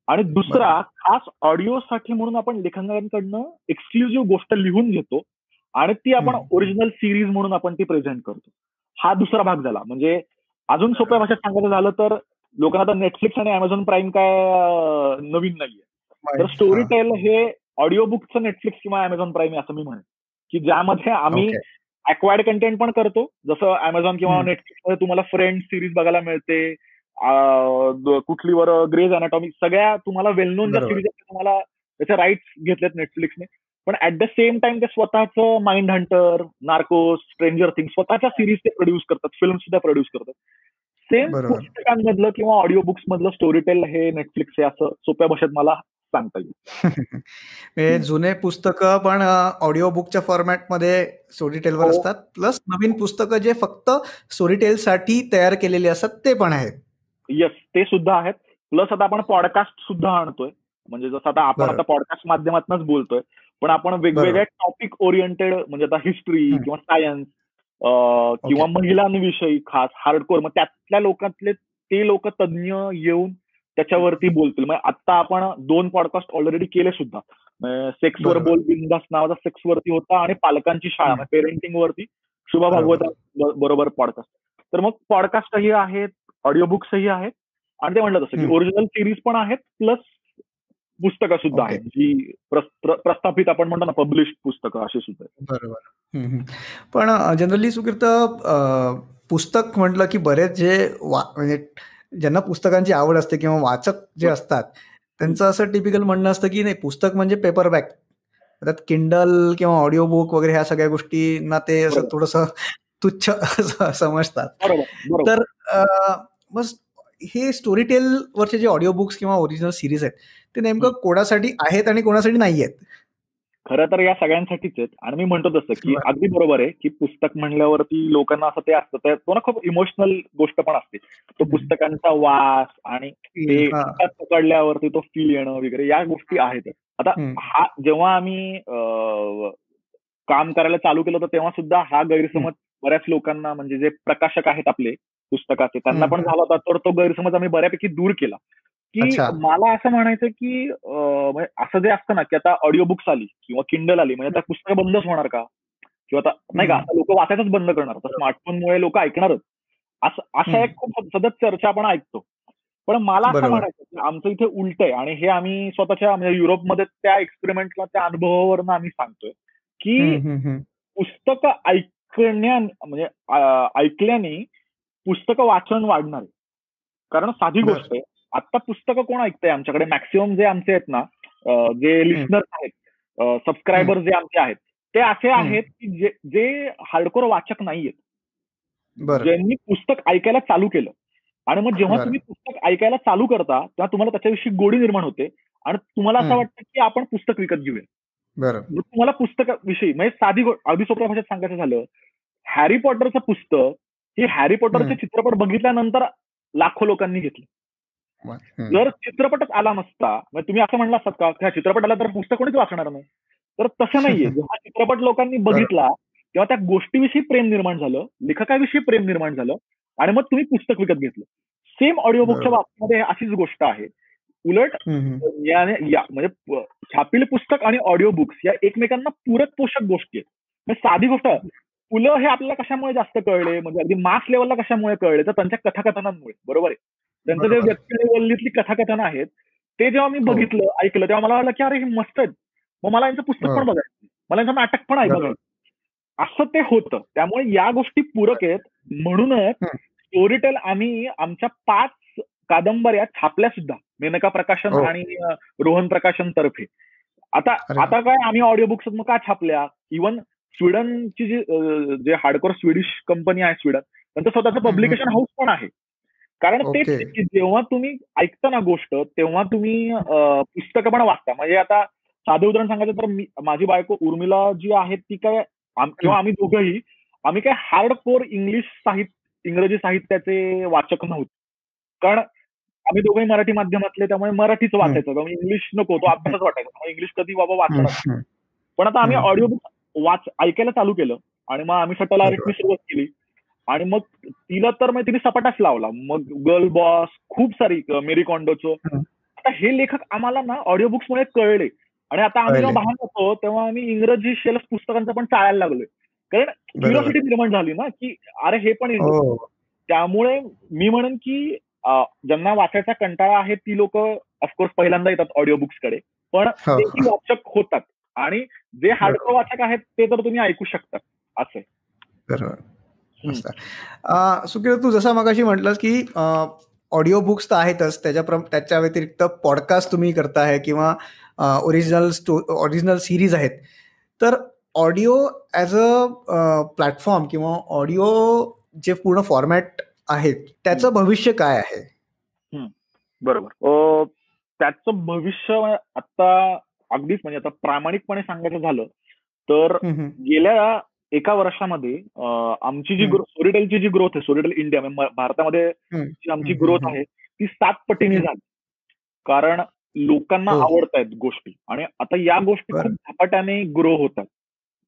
आणि बरं. दुसरा खास ऑडिओसाठी म्हणून आपण लेखकांकडनं एक्सक्लुझिव्ह गोष्ट लिहून घेतो आणि ती आपण हं. ओरिजिनल सिरीज म्हणून आपण ती प्रेझेंट करतो. हा दुसरा भाग झाला. म्हणजे अजून सोप्या भाषेत सांगायचं झालं तर लोकांना आता Netflix आणि Amazon प्राईम काय नवीन नाहीये. तर माहिती. हां. स्टोरीटेल हे ऑडिओ बुकचं Netflix किंवा Amazon प्राईम आहे असं मी म्हणेन. की ज्यामध्ये आम्ही अक्वायर्ड कंटेंट पण करतो, जसं अमेझॉन किंवा नेटफ्लिक्समध्ये तुम्हाला फ्रेंड्स सिरीज बघायला मिळते, कुठलीवर ग्रेज अनाटॉमी, सगळ्या तुम्हाला वेल नोन ज्या सिरीज आहेत तुम्हाला त्याचे राईट्स घेतलेत नेटफ्लिक्सने. पण ऍट द सेम टाइम ते स्वतःचं mind Hunter, Narcos, stranger things स्वतःच्या सिरीज ते प्रोड्यूस करतात, फिल्म सुद्धा प्रोड्यूस करतात. सेम पुस्तकांमधलं किंवा ऑडिओ बुक्स मधलं स्टोरी टेल हे नेटफ्लिक्स हे असं सोप्या भाषेत मला सांगता येईल. जुने पुस्तकं पण ऑडिओ बुकच्या फॉर्मॅटमध्ये स्टोरी टेलवर असतात, प्लस नवीन पुस्तकं जे फक्त स्टोरी टेल साठी तयार केलेली असतात ते पण आहेत. येस, ते सुद्धा आहेत. प्लस आता आपण पॉडकास्ट सुद्धा आणतोय, म्हणजे जसं आता आपण आता पॉडकास्ट माध्यमातूनच बोलतोय, पण आपण वेगवेगळ्या टॉपिक ओरिएंटेड, म्हणजे आता हिस्ट्री किंवा सायन्स किंवा महिलांविषयी खास हार्डकोर, मग त्यातल्या लोकांतले ते लोक तज्ञ येऊन त्याच्यावरती बोलतील. मग आता आपण 2 पॉडकास्ट ऑलरेडी केले सुद्धा. सेक्सवर बोल बिंदास नावाचा सेक्सवरती होता, आणि पालकांची शाळा पेरेंटिंग वरती शुभा भागवत बरोबर पॉडकास्ट. तर मग पॉडकास्टही आहेत, ऑडिओ बुक्सही आहेत, आणि ते म्हणलं तसं की ओरिजिनल सिरीज पण आहेत, प्लस पुस्तकं सुद्धा आहेत, जी प्रस्थापित आपण म्हणतो ना पब्लिश्ड पुस्तकं अशी सुद्धा. बरोबर. पण जनरली सुकीर्त पुस्तक म्हटलं की बरेच जे म्हणजे ज्यांना पुस्तकांची आवड असते किंवा वाचक जे असतात त्यांचं असं टिपिकल म्हणणं असतं की नाही, पुस्तक म्हणजे पेपरबॅक, त्यात किंडल किंवा ऑडिओ बुक वगैरे ह्या सगळ्या गोष्टींना ते असं थोडंसं तुच्छ समजतात. तर मग हे स्टोरी टेल वरचे जे ऑडिओ बुक्स किंवा ओरिजिनल सिरीज आहेत ते नेमकं कोणासाठी आहेत आणि कोणासाठी नाही आहेत? खरं तर या सगळ्यांसाठीच आहेत. आणि मी म्हणतो तसं की अगदी बरोबर आहे की पुस्तक म्हणल्यावरती लोकांना असं ते असतं, तो ना खूप इमोशनल गोष्ट पण असते, तो पुस्तकांचा वास आणि ते पकडल्यावरती तो फील येणं वगैरे या गोष्टी आहेत. आता हा जेव्हा आम्ही काम करायला चालू केलं होतं तेव्हा सुद्धा हा गैरसमज बऱ्याच लोकांना, म्हणजे जे प्रकाशक आहेत आपले पुस्तकाचे, त्यांना पण झाला होता. तर तो गैरसमज आम्ही बऱ्यापैकी दूर केला. की मला असं म्हणायचं की असं जे असतं ना की आता ऑडिओ बुक्स आली किंवा किंडल आली म्हणजे आता पुस्तकं बंदच होणार का, किंवा आता नाही का, आता लोक वाचायचंच बंद करणार, तर स्मार्टफोनमुळे लोक ऐकणारच, अशा एक खूप सतत चर्चा आपण ऐकतो. पण मला असं म्हणायचं की आमचं इथे उलट आहे, आणि हे आम्ही स्वतःच्या म्हणजे युरोपमध्ये त्या एक्सपेरिमेंटला, त्या अनुभवावरून आम्ही सांगतोय की पुस्तकं म्हणजे ऐकल्याने पुस्तकं वाचन वाढणार आहे. कारण साधी गोष्ट आहे, आता पुस्तकं कोण ऐकतंय आमच्याकडे? मॅक्सिमम जे आमचे आहेत ना, जे लिस्नर्स आहेत, सबस्क्रायबर जे आमचे आहेत, ते असे आहेत की जे हार्डकोर वाचक नाहीयेत, ज्यांनी पुस्तक ऐकायला चालू केलं. आणि मग जेव्हा तुम्ही पुस्तक ऐकायला चालू करता तेव्हा तुम्हाला त्याच्याविषयी गोडी निर्माण होते, आणि तुम्हाला असं वाटतं की आपण पुस्तक विकत घेऊया. मग तुम्हाला पुस्तकाविषयी, म्हणजे साधी अगदी सोप्या भाषेत सांगायचं झालं, हॅरी पॉटरचं पुस्तक हे हॅरी पॉटरचे चित्रपट बघितल्यानंतर लाखो लोकांनी घेतले. जर चित्रपटच आला नसता, म्हणजे तुम्ही असं म्हणलं असतात का ह्या चित्रपट आला तर पुस्तक कोणीच वाचणार नाही? तर तसं नाहीये. जेव्हा चित्रपट लोकांनी बघितला तेव्हा त्या गोष्टीविषयी प्रेम निर्माण झालं, लेखकाविषयी प्रेम निर्माण झालं, आणि मग तुम्ही पुस्तक विकत घेतलं. सेम ऑडिओ बुकच्या बाबतीमध्ये अशीच गोष्ट आहे. उलट म्हणजे छापील पुस्तक आणि ऑडिओ बुक्स या एकमेकांना पूरक पोषक गोष्टी आहेत. म्हणजे साधी गोष्ट, पुलं हे आपल्याला कशामुळे जास्त कळले, म्हणजे अगदी मास लेवलला कशामुळे कळले, तर त्यांच्या कथाकथनांमुळे. बरोबर आहे, त्यांचं जे व्यक्तिवल्लीतली कथाकथनं आहेत ते जेव्हा मी बघितलं, ऐकलं, तेव्हा मला वाटलं की अरे हे मस्त आहेत, मग मला यांचं पुस्तक पण बघायचं, मला यांचं नाटक पण ऐकायचं, असं ते होतं. त्यामुळे या गोष्टी पूरक आहेत. म्हणूनच स्टोरीटेल आम्ही आमच्या 5 कादंबऱ्या छापल्या सुद्धा, मेनका प्रकाशन आणि रोहन प्रकाशन तर्फे. आता काय आम्ही ऑडिओ बुक्स मग का छापल्या? इव्हन स्वीडनची जे हार्डकोर स्वीडिश कंपनी आहे स्वीडन, त्यांचं स्वतःचं पब्लिकेशन हाऊस पण आहे. कारण तेच की जेव्हा तुम्ही ऐकता ना गोष्ट तेव्हा तुम्ही पुस्तकं पण वाचता. म्हणजे आता साधं उदाहरण सांगायचं तर माझी बायको उर्मिला जी आहे ती काय, किंवा आम्ही दोघंही, आम्ही काय हार्डकोर इंग्रजी साहित्याचे वाचक नव्हतो. कारण आम्ही दोघंही मराठी माध्यमातले, त्यामुळे मराठीच वाचायचं, त्यामुळे इंग्लिश नको, तो अभ्यासच वाटायचा, त्यामुळे इंग्लिश कधी बाबा वाचणार. पण आता आम्ही ऑडिओ बुक ऐकायला चालू केलं, आणि मग आम्ही सटला रेटनी सुरुवात केली, आणि मग तिला तर मग तिने सपाटाच लावला. मग गर्ल बॉस, खूप सारी, मेरी कॉन्डोचं. आता हे लेखक आम्हाला ना ऑडिओ बुक्समुळे कळले, आणि आता आम्ही जेव्हा बाहेर जातो तेव्हा आम्ही इंग्रजी शेल्फ पुस्तकांचा पण टाळायला लागलोय, कारण क्युरिओसिटी निर्माण झाली ना की अरे हे पण इंग्रजी. त्यामुळे मी म्हणेन की ज्यांना वाचायचा कंटाळा आहे ती लोक ऑफकोर्स पहिल्यांदा येतात ऑडिओ बुक्स कडे, पण तेही वाचक होतात. आणि जे हार्डकोर वाचक आहेत ते तर तुम्ही ऐकू शकता असं. बरोबर. सुखीर, तू जसा मगाशी म्हटलंस की ऑडिओ बुक्स तर आहेतच, त्याच्या व्यतिरिक्त पॉडकास्ट तुम्ही करताय किंवा ओरिजिनल सिरीज आहेत. तर ऑडिओ ॲज अ प्लॅटफॉर्म किंवा ऑडिओ जे पूर्ण फॉर्मॅट आहेत त्याचं भविष्य काय आहे? बरोबर. त्याचं भविष्य आता अगदीच म्हणजे आता प्रामाणिकपणे सांगायचं झालं तर गेल्या एका वर्षामध्ये आमची जी स्टोरीटेलची जी ग्रोथ आहे, स्टोरीटेल इंडिया भारतामध्ये जी आमची ग्रोथ आहे ती 7 पटीने झाली. कारण लोकांना आवडतायत गोष्टी आणि आता या गोष्टी खूप झपाट्याने ग्रो होतात.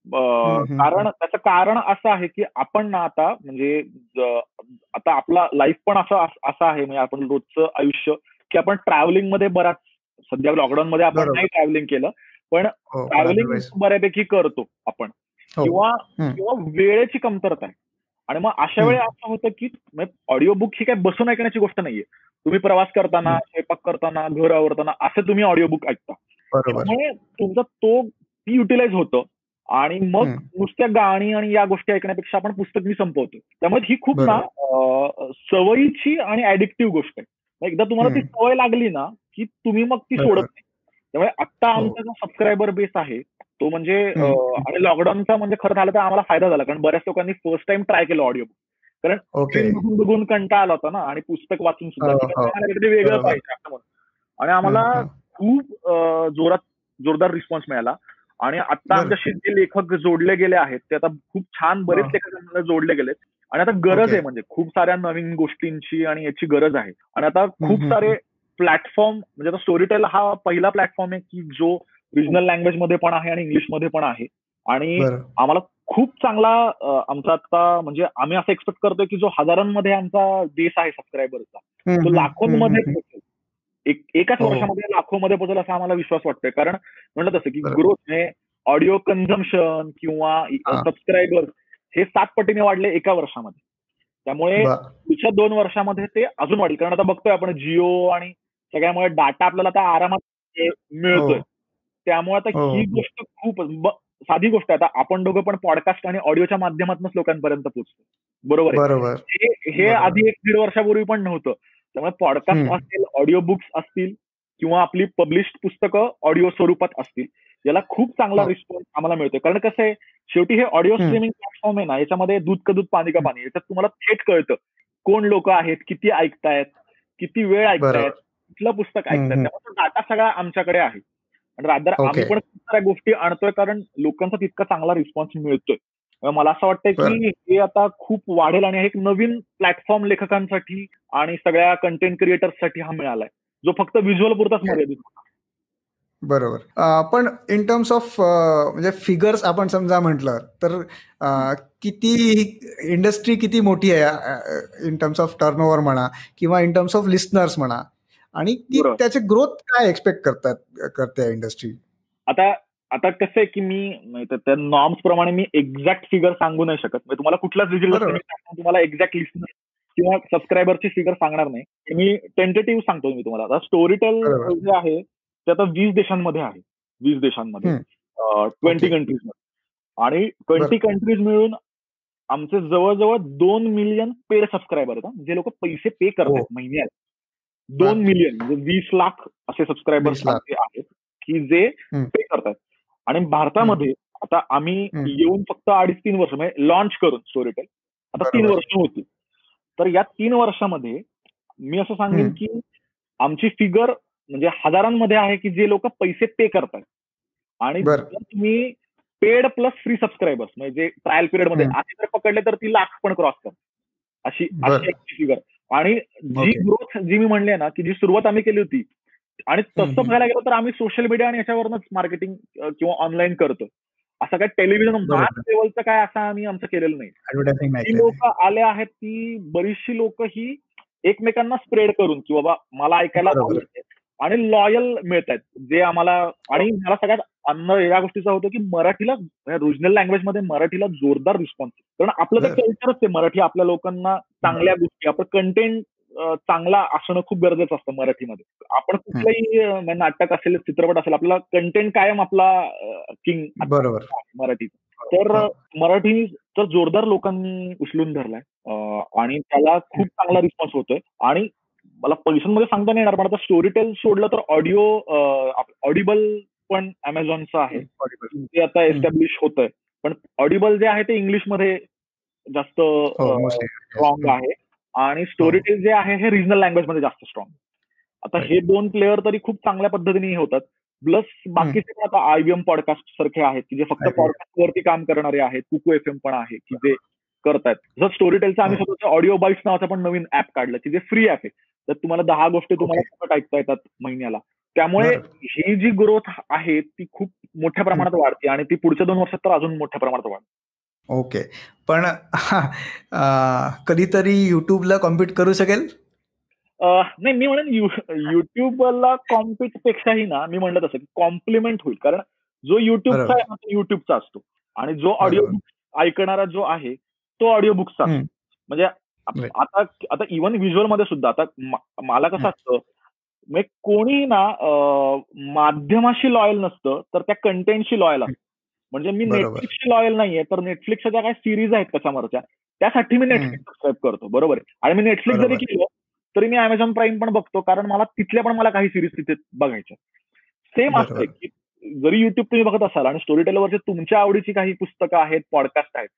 कारण त्याचं कारण असं आहे की आपण ना आता म्हणजे आता आपला लाईफ पण असं आहे, म्हणजे आपण रोजचं आयुष्य की आपण ट्रॅव्हलिंग मध्ये बराच, सध्या लॉकडाऊन मध्ये आपण नाही ट्रॅव्हलिंग केलं पण ट्रॅव्हलिंग बऱ्यापैकी करतो आपण, किंवा वेळेची कमतरता आहे. आणि मग अशा वेळी असं होतं की ऑडिओ बुक ही काही बसून ऐकण्याची गोष्ट नाहीये. तुम्ही प्रवास करताना, स्वयंपाक करताना, घर आवरताना असं तुम्ही ऑडिओ बुक ऐकता. त्यामुळे तुमचा ती युटिलाइज होतं आणि मग नुसत्या गाणी आणि या गोष्टी ऐकण्यापेक्षा आपण पुस्तक मी संपवतो. त्यामुळे ही खूप ना सवयीची आणि ऍडिक्टिव्ह गोष्ट आहे. एकदा तुम्हाला ती सवय लागली ना की तुम्ही मग ती सोडत नाही. त्यामुळे आता आमचा जो सबस्क्रायबर बेस आहे तो म्हणजे आणि लॉकडाऊनचा म्हणजे खरं झालं तर आम्हाला फायदा झाला, कारण बऱ्याच लोकांनी फर्स्ट टाइम ट्राय केलं ऑडिओ बुक. कारण बघून कंटाळा आला होता ना, आणि पुस्तक वाचून सुद्धा काहीतरी वेगळं पाहिजे असं म्हणून. आणि आम्हाला खूप जोरदार रिस्पॉन्स मिळाला. आणि आता आमच्याशी जे लेखक जोडले गेले आहेत ते आता खूप छान, बरेच लेखक जोडले गेलेत. आणि आता गरज आहे म्हणजे खूप साऱ्या नवीन गोष्टींची आणि याची गरज आहे. आणि आता खूप सारे प्लॅटफॉर्म, म्हणजे आता स्टोरीटेल हा पहिला प्लॅटफॉर्म आहे की जो रिजनल लँग्वेज मध्ये पण आहे आणि इंग्लिश मध्ये पण आहे. आणि आम्हाला खूप चांगला आमचा आता म्हणजे आम्ही असं एक्सपेक्ट करतोय की जो हजारांमध्ये आमचा बेस आहे सबस्क्रायबरचा तो लाखोंमध्ये पोहोचेल. एकाच वर्षामध्ये लाखोमध्ये पोहोचेल असा आम्हाला विश्वास वाटतोय. कारण म्हणलं तसं की ग्रोथ हे ऑडिओ कन्झम्पशन किंवा सबस्क्रायबर हे 7 पटीने वाढले एका वर्षामध्ये. त्यामुळे पुढच्या 2 वर्षामध्ये ते अजून वाढेल. कारण आता बघतोय आपण जिओ आणि सगळ्यामुळे डाटा आपल्याला आता आरामात मिळतोय. त्यामुळे आता ही गोष्ट खूप साधी गोष्ट आहे. आता आपण दोघं पण पॉडकास्ट आणि ऑडिओच्या माध्यमातूनच लोकांपर्यंत पोहोचतो. बरोबर आहे. हे आधी 1-1.5 वर्षापूर्वी पण नव्हतं. त्यामुळे पॉडकास्ट असतील, ऑडिओ बुक्स असतील किंवा आपली पब्लिश्ड पुस्तकं ऑडिओ स्वरूपात असतील, याला खूप चांगला रिस्पॉन्स आम्हाला मिळतोय. कारण कसं आहे, शेवटी हे ऑडिओ स्ट्रीमिंग प्लॅटफॉर्म आहे ना, याच्यामध्ये दूध का दूध पाणी का पाणी, याच्यात तुम्हाला थेट कळतं कोण लोक आहेत, किती ऐकतायत, किती वेळ ऐकतायत, कुठलं पुस्तक ऐकतायत. त्यामुळे तो डाटा सगळा आमच्याकडे आहे. आणि रादर आम्ही पण खूप साऱ्या गोष्टी आणतोय कारण लोकांचा तितका चांगला रिस्पॉन्स मिळतोय. मला असं वाटतंय की हे आता खूप वाढेल आणि एक नवीन प्लॅटफॉर्म लेखकांसाठी आणि सगळ्या कंटेंट क्रिएटर्ससाठी हा मिळालाय, जो फक्त व्हिज्युअल पुरताच मर्यादित होता. बरोबर. पण इन टर्म्स ऑफ म्हणजे फिगर्स आपण समजा म्हटलं तर किती इंडस्ट्री किती मोठी आहे इन टर्म्स ऑफ टर्नओव्हर म्हणा किंवा इन टर्म्स ऑफ लिस्नर्स म्हणा, आणि त्याचे ग्रोथ काय एक्सपेक्ट करते इंडस्ट्री? आता कसं आहे की मी त्या नॉर्म्स प्रमाणे मी एक्झॅक्ट फिगर सांगू नाही शकत. तुम्हाला कुठल्याच डिजिटल तुम्हाला एक्झॅक्ट लिस्नर किंवा सबस्क्रायबरची फिगर सांगणार नाही. मी टेंटेटिव्ह सांगतो मी तुम्हाला. आता स्टोरीटेल जे आहे ते आता 20 देशांमध्ये आहे. 20 देशांमध्ये 20 कंट्रीजमध्ये. आणि 20 कंट्रीज मिळून आमचे जवळजवळ 2 मिलियन पेड सबस्क्रायबर आहेत, जे लोक पैसे पे करतात महिन्यात. 2 मिलियन म्हणजे 20 लाख असे सबस्क्रायबर्स आहेत की जे पे करतात. आणि भारतामध्ये आता आम्ही येऊन फक्त 2.5-3 वर्ष म्हणजे लॉन्च करून स्टोरीटेल आता 3 वर्ष होती. तर या 3 वर्षामध्ये मी असं सांगेन की आमची फिगर म्हणजे हजारांमध्ये आहे की जे लोक पैसे पे करतात. आणि जर तुम्ही पेड प्लस फ्री सबस्क्रायबर्स म्हणजे ट्रायल पिरियड मध्ये असे जर पकडले तर ती लाख पण क्रॉस करतात, अशी फिगर. आणि जी ग्रोथ जी मी म्हणले ना की जी सुरुवात आम्ही केली होती, आणि तसं बघायला गेलं तर आम्ही सोशल मीडिया आणि याच्यावरच मार्केटिंग किंवा ऑनलाईन करतो. असं काय टेलिव्हिजन मास लेवलचं काय असं आम्ही आमचं केलेलं नाही. जी लोक आले आहेत ती बरीचशी लोक ही एकमेकांना स्प्रेड करून की बाबा मला ऐकायला आवडते आणि लॉयल मिळत आहेत जे आम्हाला. आणि मला सगळ्यात या गोष्टीचा होतं की मराठीला रिजनल लँग्वेज मध्ये मराठीला जोरदार रिस्पॉन्स, कारण आपलं ते कल्चरच आहे मराठी आपल्या लोकांना चांगल्या गोष्टी, आपण कंटेंट चांगला असणं खूप गरजेचं असतं मराठीमध्ये. आपण कुठलंही नाटक असेल, चित्रपट असेल, आपला कंटेंट कायम आपला किंग बरोबर. मराठी. तर मराठी तर जोरदार लोकांनी उचलून धरलाय आणि त्याला खूप चांगला रिस्पॉन्स होतोय. आणि मला पैशांमध्ये सांगता नाही येणार, पण आता स्टोरीटेल सोडलं तर ऑडिबल पण अमेझॉनचं आहे, ते आता एस्टॅब्लिश होतंय. पण ऑडिबल जे आहे ते इंग्लिशमध्ये जास्त स्ट्रॉंग आहे आणि स्टोरीटेल जे आहे हे रिजनल लँग्वेजमध्ये जास्त स्ट्रॉंग. आता हे 2 प्लेअर तरी खूप चांगल्या पद्धतीने होतात. प्लस बाकीचे पण आता IVM पॉडकास्ट सारखे आहेत की जे फक्त पॉडकास्ट वरती काम करणारे आहेत. कुकू FM पण आहे की जे करतायत. जर स्टोरीटेलचं आम्ही स्वतःचं ऑडिओ बाईट्स नावाचं पण नवीन ऍप काढलं की जे फ्री ऍप आहे. तर तुम्हाला 10 गोष्टी तुम्हाला फुकट ऐकता येतात महिन्याला. त्यामुळे ही जी ग्रोथ आहे ती खूप मोठ्या प्रमाणात वाढते आणि ती पुढच्या 2 वर्षात तर अजून मोठ्या प्रमाणात वाढते. ओके. पण कधीतरी युट्यूबला कॉम्पिट करू शकेल? नाही, मी म्हणेन युट्यूबला कॉम्पिट पेक्षाही ना, मी म्हणलं तसं की कॉम्प्लिमेंट होईल. कारण जो युट्यूबचा आहे ना तो युट्यूबचा असतो आणि जो ऑडिओ बुक्स ऐकणारा जो आहे तो ऑडिओ बुक्सचा असतो. म्हणजे आता इव्हन व्हिज्युअल मध्ये सुद्धा आता मला कसं असतं, म्हणजे कोणी ना माध्यमाशी लॉयल नसतं तर त्या कंटेंटशी लॉयल असतं. म्हणजे मी नेटफ्लिक्सशी लॉयल नाहीये, तर नेटफ्लिक्सच्या ज्या काही सिरीज आहेत त्याच्यावरच्या त्यासाठी मी नेटफ्लिक्स सबस्क्राईब करतो. बरोबर आहे. आणि मी नेटफ्लिक्स जरी केलं तरी मी अमेझॉन प्राईम पण बघतो, कारण मला तिथल्या पण मला काही सिरीज तिथे बघायच्या. सेम असते की जरी युट्यूब तुम्ही बघत असाल आणि स्टोरीटेलवरचे तुमच्या आवडीची काही पुस्तकं आहेत, पॉडकास्ट आहेत,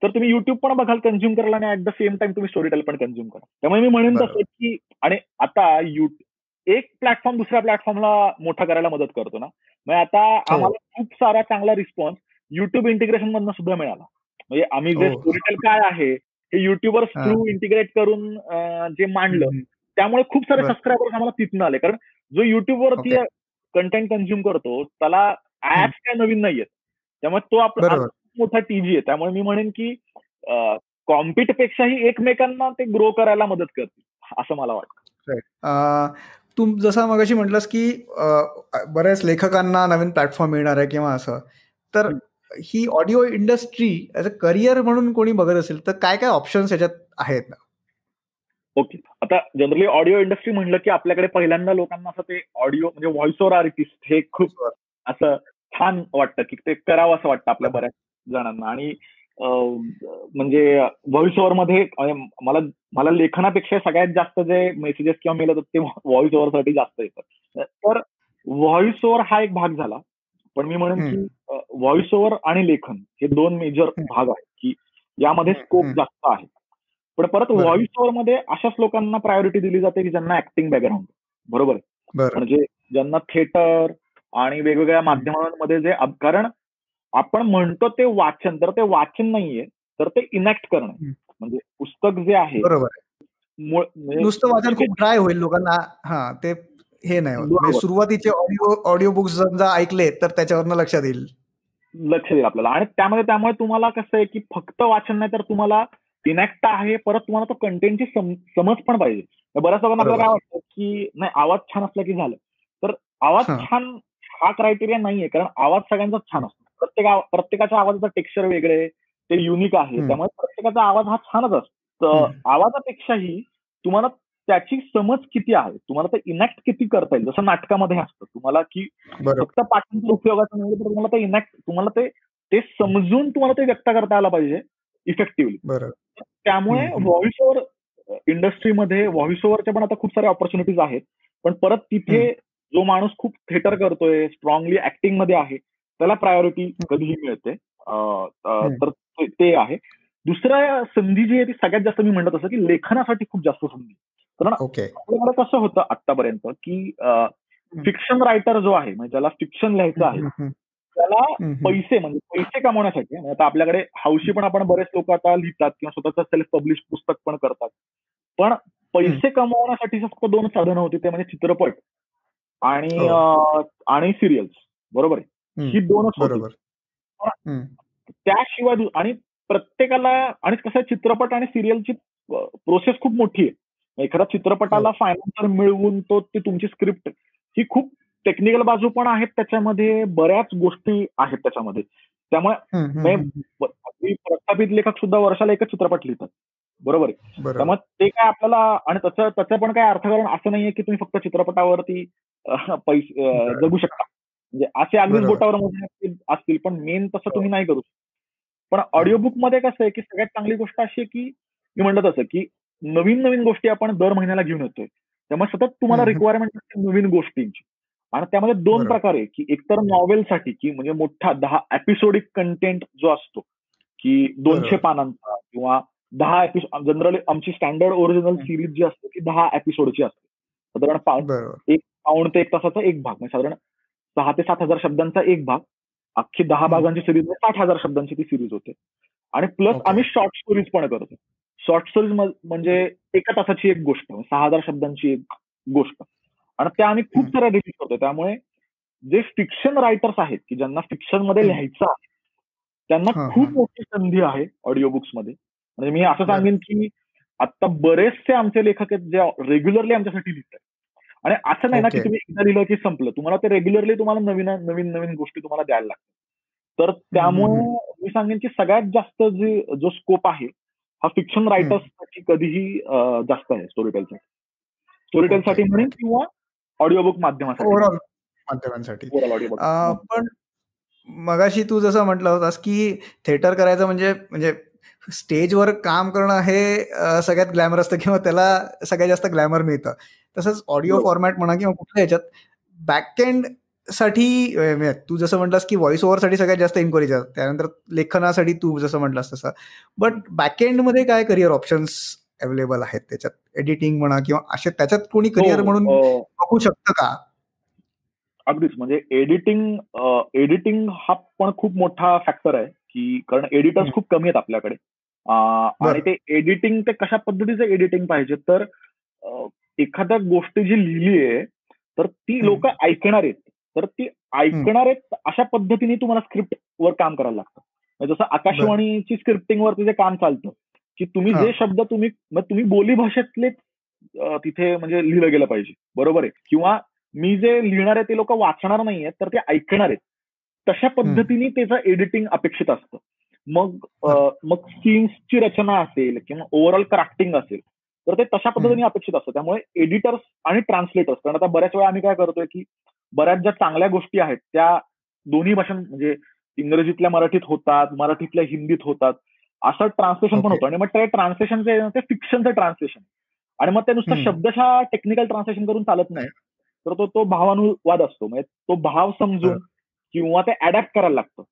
तर तुम्ही युट्यूब पण बघाल कन्झ्युम कराल आणि ऍट द सेम टाइम तुम्ही स्टोरीटेल पण कन्झ्युम करा. त्यामुळे मी म्हणेन तसं की आणि आता एक प्लॅटफॉर्म दुसऱ्या प्लॅटफॉर्मला मोठा करायला मदत करतो ना. मग आता आम्हाला खूप सारा चांगला रिस्पॉन्स युट्यूब इंटिग्रेशन मधनं सुद्धा मिळाला. म्हणजे आम्ही जे स्टोरीटेल काय आहे हे युट्यूबवर थ्रू इंटिग्रेट करून जे मांडलं, त्यामुळे खूप सारे सबस्क्रायबर्स आम्हाला तिथून आले. कारण जो युट्यूबवरती कंटेंट कन्झ्युम करतो त्याला ऍप्स काय नवीन नाहीयेत. त्यामुळे तो आपला मोठा टीव्ही आहे. त्यामुळे मी म्हणेन की कॉम्पिट पेक्षाही एकमेकांना ते ग्रो करायला मदत करते असं मला वाटतं. तू जसं मगाशी म्हटलंस की बऱ्याच लेखकांना नवीन प्लॅटफॉर्म मिळणार आहे किंवा असं, तर ही audio industry as a career म्हणून कोणी बघत असेल तर काय काय ऑप्शन्स याच्यात आहेत ना? ओके. आता जनरली ऑडिओ इंडस्ट्री म्हणलं की आपल्याकडे पहिल्यांदा लोकांना असं ते ऑडिओ म्हणजे व्हॉइस ओव्हर आर्टिस्ट हे खूप असं छान वाटतं की ते करावं असं वाटतं आपल्या बऱ्याच जणांना. आणि म्हणजे व्हॉइस ओव्हर मध्ये मला लेखनापेक्षा सगळ्यात जास्त जे मेसेजेस किंवा मेल येतात ते व्हॉइस ओव्हर साठी जास्त येतात. तर व्हॉइस ओव्हर हा एक भाग झाला. पण मी म्हणेन की व्हॉइस ओव्हर आणि लेखन हे 2 मेजर भाग आहेत की यामध्ये स्कोप जास्त आहे. पण परत व्हॉइस ओव्हर मध्ये अशाच लोकांना प्रायोरिटी दिली जाते की ज्यांना ऍक्टिंग बॅकग्राऊंड. बरोबर आहे. म्हणजे ज्यांना थिएटर आणि वेगवेगळ्या माध्यमांमध्ये जे कारण आपण म्हणतो ते वाचन, तर ते वाचन नाहीये, तर ते इनॅक्ट करणं. म्हणजे पुस्तक जे आहे नुसतं वाचन खूप ड्राय होईल लोकांना. ते हे नाही होत. सुरुवातीचे ऑडिओ बुक्स समजा ऐकले तर त्याच्यावरनं लक्षात येईल आपल्याला. आणि त्यामुळे तुम्हाला कसं आहे की फक्त वाचन नाही तर तुम्हाला इनॅक्ट आहे, परत तुम्हाला तो कंटेंटची समज पण पाहिजे. बऱ्याच लोकांना आपल्याला काय वाटतं की नाही आवाज छान असला की झालं. तर आवाज छान हा क्रायटेरिया नाहीये, कारण आवाज सगळ्यांचाच छान असतो. प्रत्येकाच्या आवाजाचं टेक्स्चर वेगळे, ते युनिक आहे. त्यामुळे प्रत्येकाचा आवाज हा छानच असतो. आवाजापेक्षाही तुम्हाला त्याची समज किती आहे, तुम्हाला ते इनॅक्ट किती करता येईल. जसं नाटकामध्ये असतं तुम्हाला की फक्त पाठांतर उपयोगाचं नाही, तर तुम्हाला ते इनॅक्ट तुम्हाला ते समजून तुम्हाला ते व्यक्त करता आलं पाहिजे इफेक्टिव्हली. त्यामुळे व्हॉइस ओव्हर इंडस्ट्रीमध्ये व्हॉइस ओव्हरच्या पण आता खूप साऱ्या ऑपॉर्च्युनिटीज आहेत. पण परत तिथे जो माणूस खूप थिएटर करतोय, स्ट्रॉंगली ऍक्टिंग मध्ये आहे, त्याला प्रायोरिटी कधीही मिळते. तर ते आहे. दुसऱ्या संधी जी आहे ती सगळ्यात जास्त मी म्हणत असं की लेखनासाठी खूप जास्त संधी. कारण आपल्याकडे कसं होतं आतापर्यंत की फिक्शन रायटर जो आहे, म्हणजे ज्याला फिक्शन लिहायचं आहे, त्याला पैसे कमवण्यासाठी. आता आपल्याकडे हौशी पण आपण बरेच लोक आता लिहितात किंवा स्वतःचं सेल्फ पब्लिश पुस्तक पण करतात. पण पैसे कमवण्यासाठी फक्त 2 साधनं होती, ते म्हणजे चित्रपट आणि सिरियल्स. बरोबर आहे. ही 2च होती. त्याशिवाय आणि प्रत्येकाला आणि कसं आहे चित्रपट आणि सिरियलची प्रोसेस खूप मोठी आहे. एखाद्या चित्रपटाला फायनान्सर मिळवून ते तुमची स्क्रिप्ट ही खूप टेक्निकल बाजू पण आहेत त्याच्यामध्ये, बऱ्याच गोष्टी आहेत त्याच्यामध्ये. त्यामुळे प्रस्थापित लेखक सुद्धा वर्षाला एकच चित्रपट लिहितात. बरोबर आहे. बरोबर. त्यामुळे ते काय आपल्याला, आणि त्याचं पण काय अर्थकारण असं नाहीये की तुम्ही फक्त चित्रपटावरती पैसे जगू शकता. म्हणजे असे अगदीच बरोबर. बोटावर मोजणे असतील, पण मेन तसं हो. तुम्ही नाही करू शकत. पण ऑडिओ बुक मध्ये कसं आहे की सगळ्यात चांगली गोष्ट अशी आहे की मी म्हणलं तसं की नवीन नवीन गोष्टी आपण दर महिन्याला घेऊन येतोय. त्यामुळे सतत तुम्हाला रिक्वायरमेंट असते नवीन गोष्टींची. आणि त्यामध्ये 2 बरोबर. प्रकार आहे की एकतर नॉव्हेलसाठी की म्हणजे मोठा 10 एपिसोडिक कंटेंट जो असतो की 200 बरोबर. पानांचा किंवा 10 एपिसोड. जनरली आमची स्टँडर्ड ओरिजिनल सिरीज जी असते ती 10 एपिसोडची असते. साधारण बरोबर. 1 पाऊण ते 1 तासाचा एक भाग, म्हणजे साधारण 6,000 ते 7,000 शब्दांचा एक भाग. अख्खी 10 भागांची सिरीज म्हणजे 60,000 शब्दांची ती सिरीज होते. आणि प्लस ओके. आम्ही शॉर्ट स्टोरीज पण करतो. शॉर्ट स्टोरीज म्हणजे 1 तासाची एक गोष्ट, 6,000 शब्दांची एक गोष्ट. आणि त्या आम्ही खूप साऱ्या रिलीज करतो. त्यामुळे जे फिक्शन रायटर्स आहेत की ज्यांना फिक्शन मध्ये लिहायचं आहे, त्यांना खूप मोठी संधी आहे ऑडिओ बुक्स मध्ये. म्हणजे मी असं सांगेन की आता बरेचसे आमचे लेखक आहेत जे रेग्युलरली आमच्यासाठी लिहितात. आणि असं नाही ना की ओके. तुम्ही एकदा लिहिलं की संपलं. तुम्हाला ते रेग्युलरली तुम्हाला नवीन नवीन नवीन गोष्टी तुम्हाला द्यायला लागतात. तर त्यामुळे मी सांगेन की सगळ्यात जास्त जो स्कोप आहे हा फिक्शन रायटर्ससाठी कधीही जास्त आहे स्टोरीटेलसाठी म्हणेन किंवा ऑडिओ बुक माध्यमासाठी. ओव्हरऑल माध्यमांसाठी. Overall audio book. पण मगाशी तू जसं म्हटलं होतास की थिएटर करायचं म्हणजे स्टेजवर काम करणं हे सगळ्यात ग्लॅमर असतं किंवा त्याला सगळ्यात जास्त ग्लॅमर मिळतं. तसंच ऑडिओ फॉर्मॅट म्हणा किंवा कुठल्या ह्याच्यात बॅकएंड साठी तू जसं म्हटलास की व्हॉइस ओव्हरसाठी सगळ्यात जास्त इन्क्वायरीज आहेत, त्यानंतर लेखनासाठी तू जसं म्हटलास तसं. बट बॅकएंड मध्ये काय करिअर ऑप्शन्स अवेलेबल आहेत त्याच्यात? एडिटिंग म्हणा किंवा असे त्याच्यात कोणी करिअर म्हणून बघू शकतं का? अगदीच. म्हणजे एडिटिंग हा पण खूप मोठा फॅक्टर आहे की कारण एडिटर्स खूप कमी आहेत आपल्याकडे. आणि ते एडिटिंग ते कशा पद्धतीचं एडिटिंग पाहिजे, तर एखाद्या गोष्ट जी लिहिली आहे तर ती लोक ऐकणार आहेत, तर ती ऐकणार आहेत अशा पद्धतीने तुम्हाला स्क्रिप्ट वर काम करायला लागतं. म्हणजे जसं आकाशवाणीची स्क्रिप्टिंग वरती जे काम चालतं की तुम्ही जे शब्द तुम्ही बोली भाषेतले तिथे म्हणजे लिहिलं गेलं पाहिजे, बरोबर आहे. किंवा मी जे लिहिणार आहे ते लोक वाचणार नाहीये तर ते ऐकणार आहेत, तशा पद्धतीने त्याचं एडिटिंग अपेक्षित असतं. मग सीन्सची रचना असेल किंवा ओव्हरऑल क्राफ्टिंग असेल तर ते तशा पद्धतीने अपेक्षित असतं. त्यामुळे एडिटर्स आणि ट्रान्सलेटर्स, कारण आता बऱ्याच वेळा आम्ही काय करतोय की बऱ्याच ज्या चांगल्या गोष्टी आहेत त्या दोन्ही भाषां म्हणजे इंग्रजीतल्या मराठीत होतात, मराठीतल्या हिंदीत होतात, असं ट्रान्सलेशन पण होतं. आणि मग ते ट्रान्सलेशन जे ते फिक्शनचं ट्रान्सलेशन, आणि मग ते नुसतं शब्दशः टेक्निकल ट्रान्सलेशन करून चालत नाही. तर तो भावानुवाद असतो. म्हणजे तो भाव समजून किंवा ते अडॅप्ट करायला लागतं.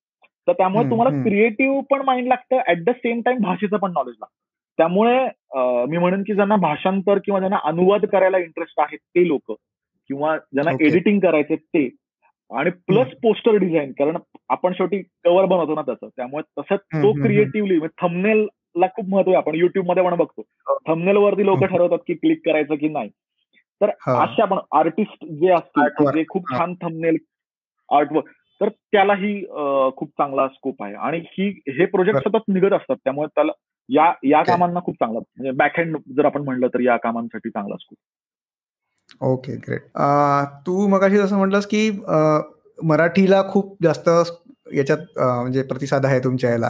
तर त्यामुळे तुम्हाला क्रिएटिव्ह पण माइंड लागतं, ऍट द सेम टाइम भाषेचं पण नॉलेज लागतं. त्यामुळे मी म्हणेन की ज्यांना भाषांतर किंवा ज्यांना अनुवाद करायला इंटरेस्ट आहे ते लोक, किंवा ज्यांना एडिटिंग करायचे ते, आणि प्लस पोस्टर डिझाईन, कारण आपण शेवटी कव्हर बनवतो ना त्याचं, त्यामुळे तसंच तो क्रिएटिव्हली थंबनेलला खूप महत्व आहे. आपण युट्यूब मध्ये पण बघतो थंबनेल वरती लोक ठरवतात की क्लिक करायचं की नाही. तर अशा पण आर्टिस्ट जे असतील जे खूप छान थंबनेल आर्टवर्क, तर त्यालाही खूप चांगला स्कोप आहे. आणि हे प्रोजेक्ट सतत निघत असतात, त्यामुळे त्याला या कामांना खूप चांगला, म्हणजे बॅकहँड जर आपण म्हणलं तर या कामांसाठी चांगला स्कोप. Okay, great. तू मगाशी जसं म्हटलंस की मराठीला खूप जास्त याच्यात म्हणजे प्रतिसाद आहे तुमच्या याला.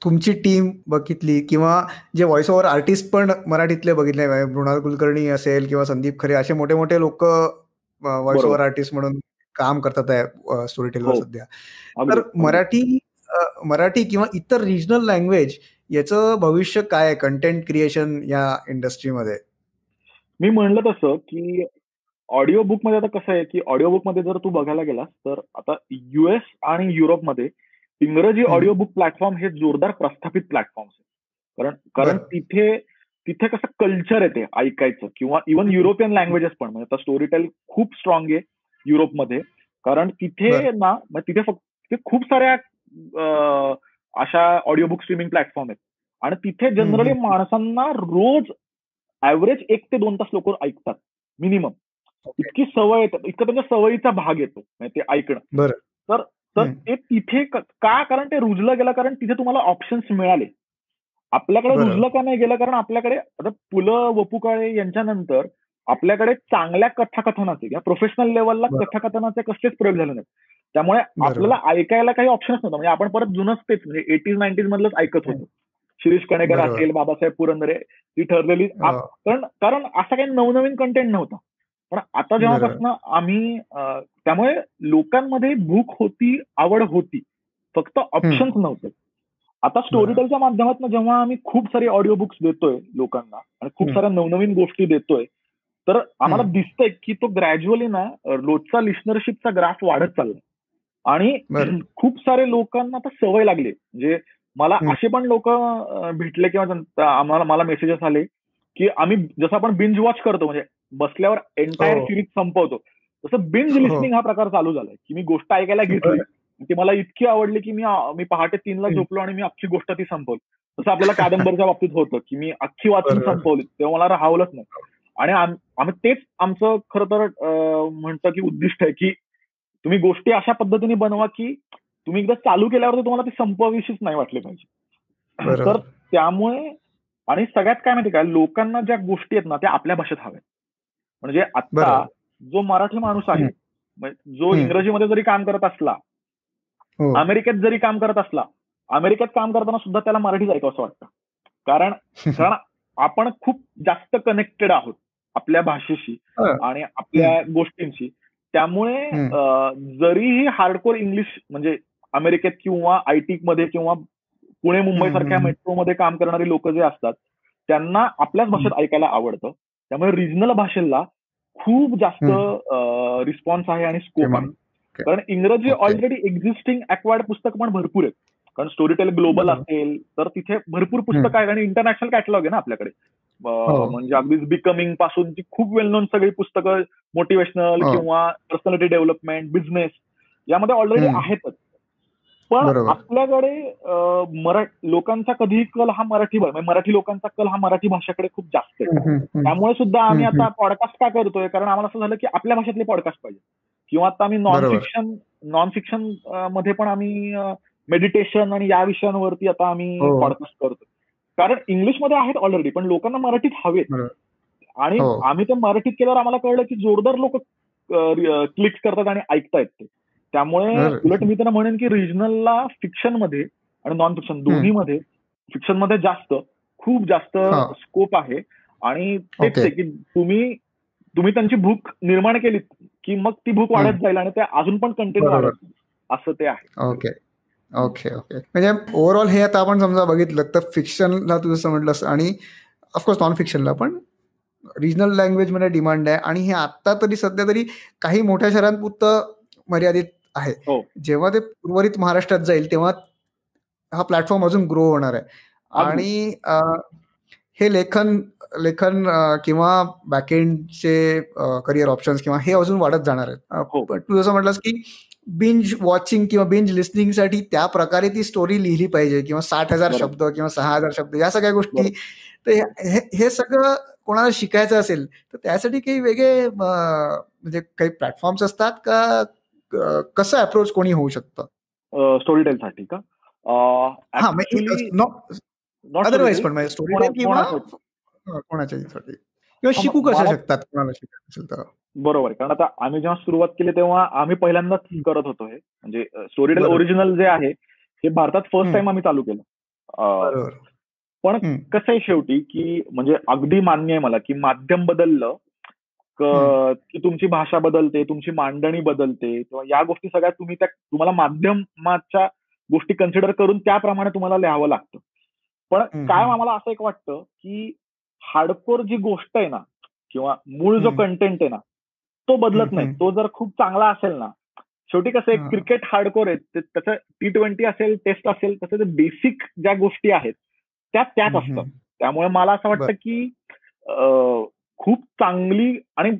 तुमची टीम बघितली किंवा जे व्हॉइस ओव्हर आर्टिस्ट पण मराठीतले बघितले, मृणाल कुलकर्णी असेल किंवा संदीप खरे, असे मोठे मोठे लोक व्हॉइस ओव्हर आर्टिस्ट म्हणून काम करतात आहे स्टोरीटेलवर सध्या. तर मराठी किंवा इतर रिजनल लँग्वेज याचं भविष्य काय आहे कंटेंट क्रिएशन या इंडस्ट्रीमध्ये? मी म्हणलं तसं की ऑडिओ बुक मध्ये आता कसं आहे की ऑडिओ बुक मध्ये जर तू बघायला गेलास तर आता US आणि युरोपमध्ये इंग्रजी ऑडिओ बुक प्लॅटफॉर्म हे जोरदार प्रस्थापित प्लॅटफॉर्म आहे. कारण तिथे कसं कल्चर येते ऐकायचं, किंवा इव्हन युरोपियन लँग्वेजेस पण, म्हणजे आता स्टोरीटेल खूप स्ट्रॉंग आहे युरोपमध्ये, कारण तिथे ना तिथे फक्त खूप साऱ्या अशा ऑडिओ बुक स्ट्रीमिंग प्लॅटफॉर्म आहेत. आणि तिथे जनरली माणसांना रोज ऍव्हरेज 1 ते 2 तास लोक ऐकतात मिनिमम. इतकी सवय येते, इतकं त्यांच्या सवयीचा भाग येतो ते ऐकणं. तर ते तिथे का, कारण ते रुजलं गेलं, कारण तिथे तुम्हाला ऑप्शन्स मिळाले. आपल्याकडे रुजलं का नाही गेलं, कारण आपल्याकडे आता पु ल वपू काळे यांच्यानंतर आपल्याकडे चांगल्या कथाकथनाचे किंवा प्रोफेशनल लेवलला कथाकथनाचे कसलेच प्रयोग झाले नाहीत. त्यामुळे आपल्याला ऐकायला काही ऑप्शन्स नव्हतं. म्हणजे आपण परत जुनंच तेच म्हणजे 80s 90s मधलंच ऐकत होतो शिरीष कणेकर बरोबर. असेल, बाबासाहेब पुरंदरे, ती ठरलेली कारण असा काही नवनवीन कंटेंट नव्हता. पण आता जेव्हापासून आम्ही त्यामुळे लोकांमध्ये भूक होती, आवड होती, फक्त ऑप्शन्स नव्हते. आता स्टोरीटेलच्या माध्यमातून जेव्हा आम्ही खूप सारे ऑडिओ बुक्स देतोय लोकांना आणि खूप साऱ्या नवनवीन गोष्टी देतोय, तर आम्हाला दिसतंय की तो ग्रॅज्युअली ना रोजचा लिस्नरशिपचा ग्राफ वाढत चाललाय. आणि खूप सारे लोकांना आता सवय लागली. म्हणजे मला असे पण लोक भेटले किंवा मला मेसेजेस आले की आम्ही जसं आपण बिंज वॉच करतो, म्हणजे बसल्यावर एंटायर सिरीज संपवतो, तसं बिंज लिस्निंग हा प्रकार चालू झालाय की मी गोष्ट ऐकायला घेतली, ती मला इतकी आवडली की मी पहाटे 3ला झोपलो आणि मी अख्खी गोष्ट ती संपवली. तसं आपल्याला कादंबरीच्या बाबतीत होतं की मी अख्खी वाचून संपवली, तेव्हा मला राहावलंच नाही. आणि आम्ही तेच आमचं खरं तर म्हणतं की उद्दिष्ट आहे की तुम्ही गोष्टी अशा पद्धतीने बनवा की तुम्ही एकदा चालू केल्यावर तुम्हाला ती संपविशीच नाही वाटली पाहिजे. तर त्यामुळे आणि सगळ्यात काय माहिती का, लोकांना ज्या गोष्टी आहेत ना त्या आपल्या भाषेत हव्यात. म्हणजे आता जो मराठी माणूस आहे, जो इंग्रजीमध्ये जरी काम करत असला, अमेरिकेत जरी काम करत असला, अमेरिकेत काम करताना सुद्धा त्याला मराठीच ऐकावं असं वाटतं. कारण आपण खूप जास्त कनेक्टेड आहोत आपल्या भाषेशी आणि आपल्या गोष्टींशी. त्यामुळे जरीही हार्डकोर इंग्लिश म्हणजे अमेरिकेत किंवा आयटी मध्ये किंवा पुणे मुंबई सारख्या मेट्रोमध्ये काम करणारी लोक जे असतात, त्यांना आपल्याच भाषेत ऐकायला आवडतं. त्यामुळे रिजनल भाषेला खूप जास्त रिस्पॉन्स आहे आणि स्कोप आहे. कारण इंग्रजी ऑलरेडी एक्झिस्टिंग अक्वायर्ड पुस्तक पण भरपूर आहेत. कारण स्टोरीटेल ग्लोबल असेल तर तिथे भरपूर पुस्तकं आहेत आणि इंटरनॅशनल कॅटलॉग आहे ना आपल्याकडे. म्हणजे अगदीच बिकमिंग पासून ती खूप वेल नोन सगळी पुस्तकं मोटिवेशनल किंवा पर्सनॅलिटी डेव्हलपमेंट, बिझनेस यामध्ये ऑलरेडी आहेतच. पण आपल्याकडे लोकांचा कधीही कल हा मराठी लोकांचा कल हा मराठी भाषेकडे खूप जास्त आहे. त्यामुळे सुद्धा आम्ही आता पॉडकास्ट का करतोय, कारण आम्हाला असं झालं की आपल्या भाषेतले पॉडकास्ट पाहिजे. किंवा आता आम्ही नॉन फिक्शन मध्ये पण आम्ही मेडिटेशन आणि या विषयांवरती आता आम्ही पॉडकास्ट करतो. कारण इंग्लिशमध्ये आहेत ऑलरेडी, पण लोकांना मराठीत हवेत. आणि आम्ही ते मराठीत केल्यावर आम्हाला कळलं की जोरदार लोक क्लिक करतात आणि ऐकतायत ते. त्यामुळे उलट मी त्यांना म्हणेन की रिजनलला फिक्शन मध्ये आणि नॉन फिक्शन दोन्हीमध्ये, फिक्शन मध्ये खूप जास्त स्कोप आहे. आणि तेच आहे की तुम्ही त्यांची भूक निर्माण केली की मग ती भूक वाढत जाईल आणि ते अजून पण कंटेंट वाढत असं ते आहे. ओके. म्हणजे ओव्हरऑल हे आता आपण समजा बघितलं तर फिक्शनला तू जसं म्हटलंस आणि ऑफकोर्स नॉन फिक्शनला पण रिजनल लँग्वेजमध्ये डिमांड आहे. आणि हे आता तरी सध्या तरी काही मोठ्या शहरांपुरतं मर्यादित आहे. जेव्हा ते उर्वरित महाराष्ट्रात जाईल तेव्हा हा प्लॅटफॉर्म अजून ग्रो होणार आहे. आणि हे लेखन किंवा बॅकएंडचे करिअर ऑप्शन्स किंवा हे अजून वाढत जाणार आहेत. पण तू जसं म्हटलंस की बिंज वॉचिंग किंवा बिंज लिस्निंगसाठी त्या प्रकारे ती स्टोरी लिहिली पाहिजे किंवा 60,000 शब्द किंवा 6,000 शब्द या सगळ्या गोष्टी. तर हे सगळं कोणाला शिकायचं असेल तर त्यासाठी काही वेगळे म्हणजे काही प्लॅटफॉर्म्स असतात का? कसं अप्रोच कोणी होऊ शकतं स्टोरीटेलसाठी का? अदरवाईज पण स्टोरीटेल किंवा कोणाच्यासाठी किंवा शिकू कसं शकतात कोणाला शिकायचं असेल तर? बरोबर. कारण आता आम्ही जेव्हा सुरुवात केली तेव्हा आम्ही पहिल्यांदाच करत होतो हे. म्हणजे स्टोरीटेल ओरिजिनल जे आहे हे भारतात फर्स्ट टाइम आम्ही चालू केलं. पण कसं आहे शेवटी की म्हणजे अगदी मान्य आहे मला की माध्यम बदललं की तुमची भाषा बदलते, तुमची मांडणी बदलते किंवा या गोष्टी सगळ्या तुम्हाला माध्यमाच्या गोष्टी कन्सिडर करून त्याप्रमाणे तुम्हाला लिहावं लागतं. पण काय आम्हाला असं एक वाटतं की हार्डकोर जी गोष्ट आहे ना किंवा मूळ जो कंटेंट आहे ना तो बदलत नाही. तो जर खूप चांगला असेल ना, शेवटी कसं आहे क्रिकेट हार्डकोर आहे, त्याचं T20 असेल, टेस्ट असेल, तसं ते बेसिक ज्या गोष्टी आहेत त्याच असतात. त्यामुळे मला असं वाटतं की खूप चांगली आणि